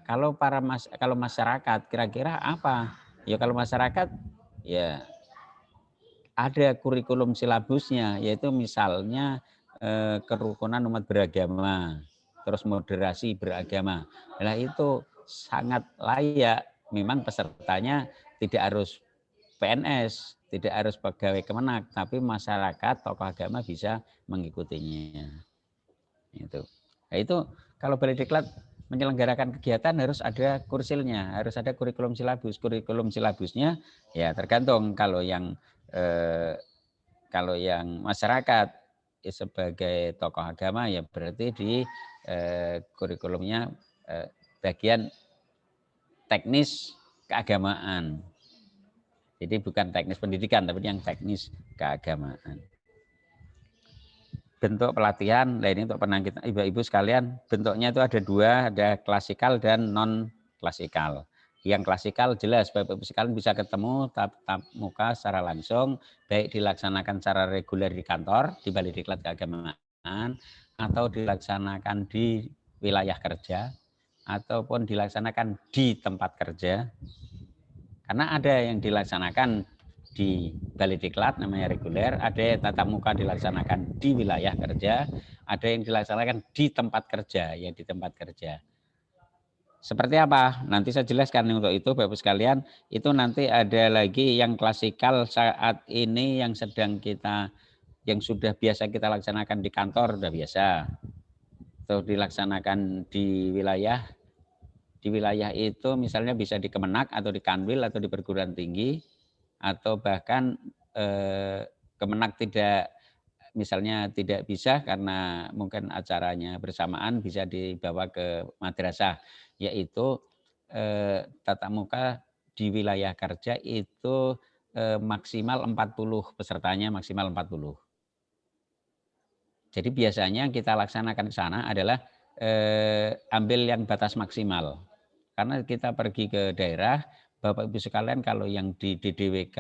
Kalau kalau masyarakat kira-kira apa? Ya kalau masyarakat ya ada kurikulum silabusnya, yaitu misalnya kerukunan umat beragama, terus moderasi beragama. Nah itu sangat layak, memang pesertanya tidak harus PNS, tidak harus pegawai Kemenak, tapi masyarakat, tokoh agama bisa mengikutinya. Nah, itu kalau Balai Diklat menyelenggarakan kegiatan harus ada kursilnya, harus ada kurikulum silabus. Kurikulum silabusnya ya tergantung, kalau yang masyarakat sebagai tokoh agama ya berarti di kurikulumnya bagian teknis keagamaan. Jadi bukan teknis pendidikan, tapi yang teknis keagamaan. Bentuk pelatihan, nah ini untuk penangkit ibu-ibu sekalian, bentuknya itu ada 2, ada klasikal dan non klasikal. Yang klasikal jelas Bapak Ibu sekalian bisa ketemu tatap muka secara langsung, baik dilaksanakan secara reguler di kantor, di Balai Diklat Keagamaan, atau dilaksanakan di wilayah kerja, ataupun dilaksanakan di tempat kerja. Karena ada yang dilaksanakan di Balai Diklat namanya reguler, ada tatap muka dilaksanakan di wilayah kerja, ada yang dilaksanakan di tempat kerja, ya di tempat kerja. Seperti apa? Nanti saya jelaskan untuk itu Bapak sekalian. Itu nanti ada lagi yang klasikal saat ini yang sudah biasa kita laksanakan di kantor, sudah biasa. Atau dilaksanakan di wilayah. Di wilayah itu misalnya bisa di Kemenak atau di Kanwil atau di perguruan tinggi, atau bahkan Kemenak misalnya tidak bisa karena mungkin acaranya bersamaan, bisa dibawa ke madrasah, yaitu tatap muka di wilayah kerja itu maksimal 40 pesertanya, maksimal 40. Jadi biasanya kita laksanakan ke sana adalah ambil yang batas maksimal. Karena kita pergi ke daerah, Bapak Ibu sekalian, kalau yang di DDWK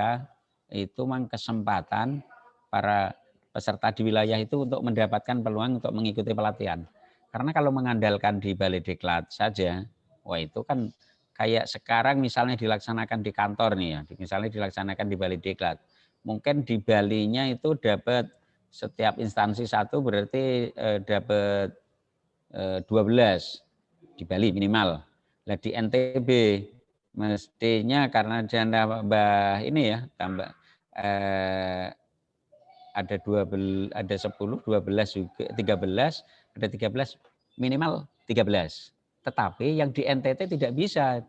itu memang kesempatan para peserta di wilayah itu untuk mendapatkan peluang untuk mengikuti pelatihan. Karena kalau mengandalkan di Balai Diklat saja, wah itu kan kayak sekarang misalnya dilaksanakan di kantor nih ya, misalnya dilaksanakan di Balai Diklat. Mungkin di Balinya itu dapat setiap instansi satu berarti dapat 12 di Bali minimal. Nah di NTB mestinya karena tambah ini ya, tambah ada 10, 12 juga 13, ada 13 minimal 13. Tetapi yang di NTT tidak bisa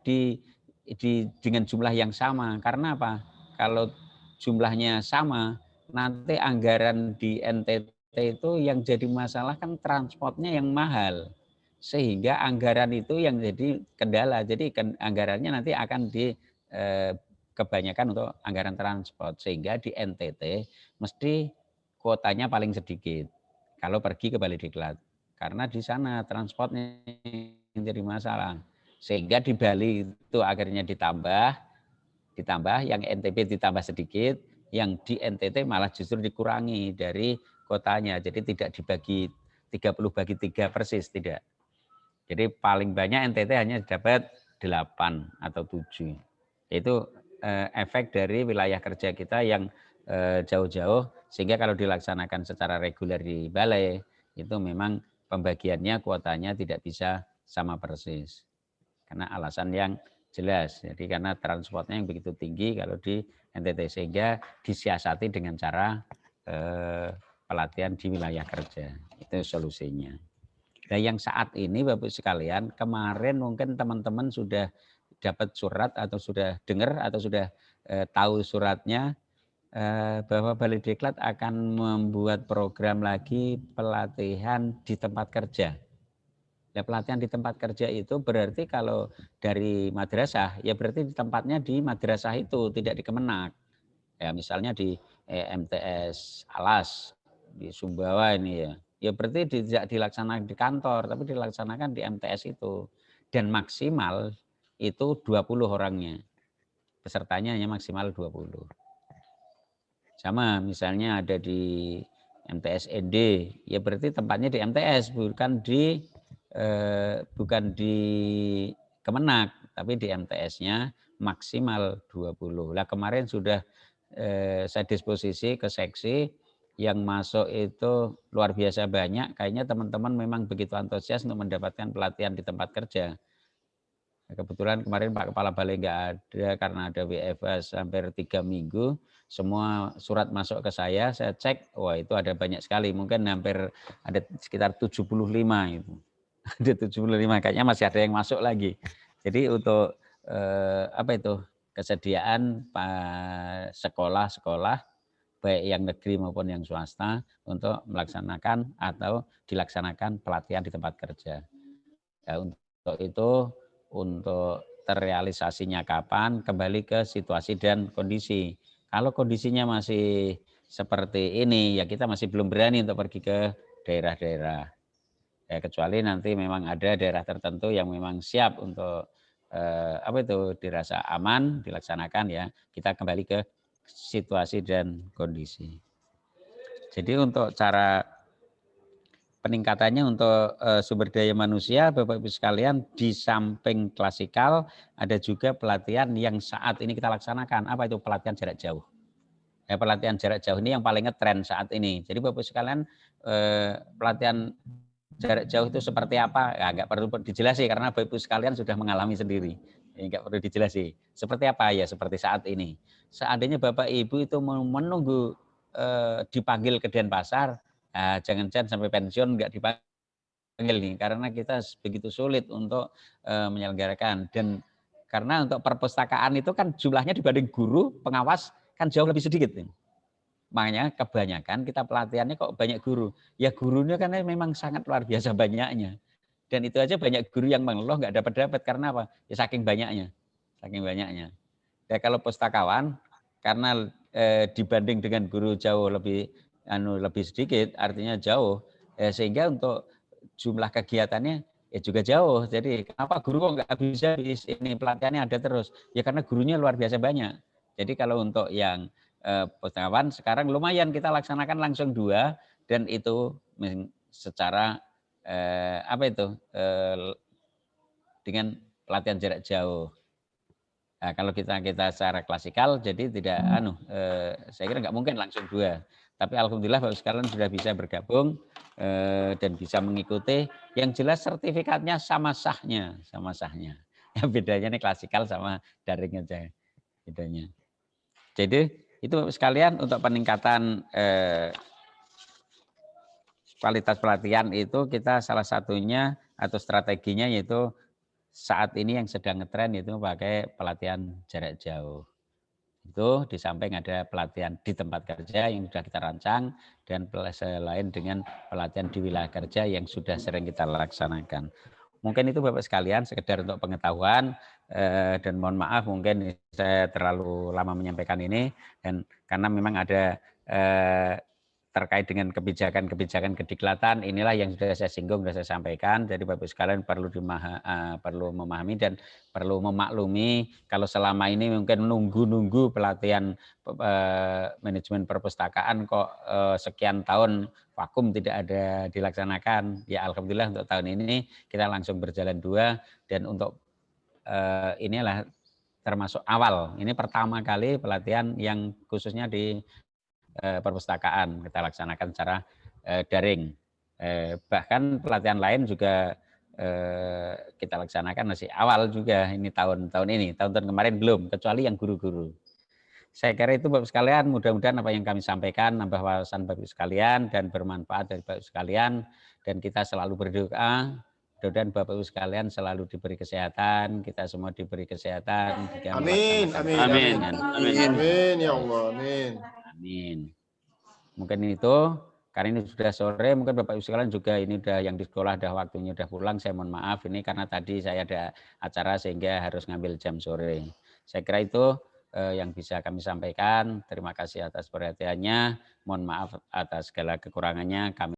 dengan jumlah yang sama. Karena apa? Kalau jumlahnya sama, nanti anggaran di NTT itu yang jadi masalah kan transportnya yang mahal. Sehingga anggaran itu yang jadi kendala. Jadi anggarannya nanti akan kebanyakan untuk anggaran transport. Sehingga di NTT mesti kuotanya paling sedikit kalau pergi ke Balikdiklat. Karena di sana transportnya yang jadi masalah. Sehingga di Bali itu akhirnya ditambah yang NTB ditambah sedikit, yang di NTT malah justru dikurangi dari kotanya. Jadi tidak dibagi 30 bagi 3 persis, tidak. Jadi paling banyak NTT hanya dapat 8 atau 7. Itu efek dari wilayah kerja kita yang jauh-jauh, sehingga kalau dilaksanakan secara reguler di balai, itu memang pembagiannya kuotanya tidak bisa sama persis. Karena alasan yang jelas. Jadi karena transportnya yang begitu tinggi kalau di NTT, sehingga disiasati dengan cara pelatihan di wilayah kerja. Itu solusinya. Nah, yang saat ini Bapak sekalian, kemarin mungkin teman-teman sudah dapat surat atau sudah dengar atau sudah tahu suratnya bahwa Balikdiklat akan membuat program lagi pelatihan di tempat kerja. Nah, pelatihan di tempat kerja itu berarti kalau dari madrasah, ya berarti di tempatnya di madrasah itu, tidak di Kemenak. Ya, misalnya di MTS Alas, di Sumbawa ini ya. Ya berarti tidak dilaksanakan di kantor, tapi dilaksanakan di MTS itu. Dan maksimal itu 20 orangnya. Pesertanya hanya maksimal 20. Sama misalnya ada di MTS ED, ya berarti tempatnya di MTS, bukan di Kemenak, tapi di MTS-nya maksimal 20. Lah kemarin sudah saya disposisi ke seksi, yang masuk itu luar biasa banyak. Kayaknya teman-teman memang begitu antusias untuk mendapatkan pelatihan di tempat kerja. Kebetulan kemarin Pak Kepala Balai nggak ada karena ada WFH hampir 3 minggu. Semua surat masuk ke saya cek, wah itu ada banyak sekali. Mungkin hampir ada sekitar 75 itu. Ada 75, kayaknya masih ada yang masuk lagi. Jadi untuk kesediaan sekolah-sekolah baik yang negeri maupun yang swasta untuk melaksanakan atau dilaksanakan pelatihan di tempat kerja. Ya, untuk itu, untuk terrealisasinya kapan, kembali ke situasi dan kondisi. Kalau kondisinya masih seperti ini, ya kita masih belum berani untuk pergi ke daerah-daerah. Ya, kecuali nanti memang ada daerah tertentu yang memang siap untuk dirasa aman dilaksanakan, ya kita kembali ke situasi dan kondisi. Jadi untuk cara peningkatannya untuk sumber daya manusia, Bapak Ibu sekalian, di samping klasikal ada juga pelatihan yang saat ini kita laksanakan. Apa itu pelatihan jarak jauh? Ya, pelatihan jarak jauh ini yang paling ngetren saat ini. Jadi Bapak Ibu sekalian, pelatihan jarak jauh itu seperti apa? Ya, nggak perlu dijelasi karena Bapak Ibu sekalian sudah mengalami sendiri. Ya, nggak perlu dijelasi. Seperti apa ya? Seperti saat ini. Seandainya Bapak Ibu itu menunggu dipanggil ke Denpasar, jangan-jangan sampai pensiun nggak dipanggil nih, karena kita begitu sulit untuk menyelenggarakan. Dan karena untuk perpustakaan itu kan jumlahnya dibanding guru pengawas kan jauh lebih sedikit nih. Makanya kebanyakan kita pelatihannya kok banyak guru. Ya gurunya kan memang sangat luar biasa banyaknya. Dan itu aja banyak guru yang mengeluh nggak dapat karena apa? Ya saking banyaknya. Saking banyaknya. Ya kalau pustakawan karena dibanding dengan guru jauh lebih sedikit, artinya jauh, sehingga untuk jumlah kegiatannya ya juga jauh. Jadi kenapa guru kok nggak bisa ini pelatihannya ada terus? Ya karena gurunya luar biasa banyak. Jadi kalau untuk yang pustakawan sekarang lumayan kita laksanakan langsung 2, dan itu secara dengan pelatihan jarak jauh. Nah, kalau kita secara klasikal, jadi tidak saya kira nggak mungkin langsung 2. Tapi alhamdulillah Bapak sekalian sudah bisa bergabung dan bisa mengikuti. Yang jelas sertifikatnya sama sahnya. Yang bedanya nih klasikal sama daring aja bedanya. Jadi itu Bapak sekalian untuk peningkatan kualitas pelatihan itu kita salah satunya atau strateginya yaitu saat ini yang sedang ngetren itu pakai pelatihan jarak jauh. Itu di samping ada pelatihan di tempat kerja yang sudah kita rancang dan selain dengan pelatihan di wilayah kerja yang sudah sering kita laksanakan. Mungkin itu Bapak sekalian sekedar untuk pengetahuan dan mohon maaf mungkin saya terlalu lama menyampaikan ini dan karena memang ada terkait dengan kebijakan-kebijakan kediklatan inilah yang sudah saya singgung, sudah saya sampaikan. Jadi Bapak sekalian perlu memahami dan perlu memaklumi kalau selama ini mungkin nunggu pelatihan manajemen perpustakaan kok sekian tahun vakum tidak ada dilaksanakan. Ya alhamdulillah untuk tahun ini kita langsung berjalan 2 dan untuk inilah termasuk awal. Ini pertama kali pelatihan yang khususnya di perpustakaan kita laksanakan secara daring. Bahkan pelatihan lain juga kita laksanakan masih awal juga ini tahun ini. Tahun-tahun kemarin belum, kecuali yang guru-guru. Saya kira itu Bapak sekalian, mudah-mudahan apa yang kami sampaikan nambah wawasan Bapak sekalian dan bermanfaat dari Bapak sekalian dan kita selalu berdoa mudah-mudahan Bapak Ibu sekalian selalu diberi kesehatan, kita semua diberi kesehatan. Amin, amin, amin, amin, amin, ya Allah, amin. Amin. Mungkin itu, karena ini sudah sore, mungkin Bapak Ibu sekalian juga ini udah yang di sekolah udah waktunya udah pulang, saya mohon maaf ini karena tadi saya ada acara sehingga harus ngambil jam sore. Saya kira itu yang bisa kami sampaikan. Terima kasih atas perhatiannya. Mohon maaf atas segala kekurangannya. Kami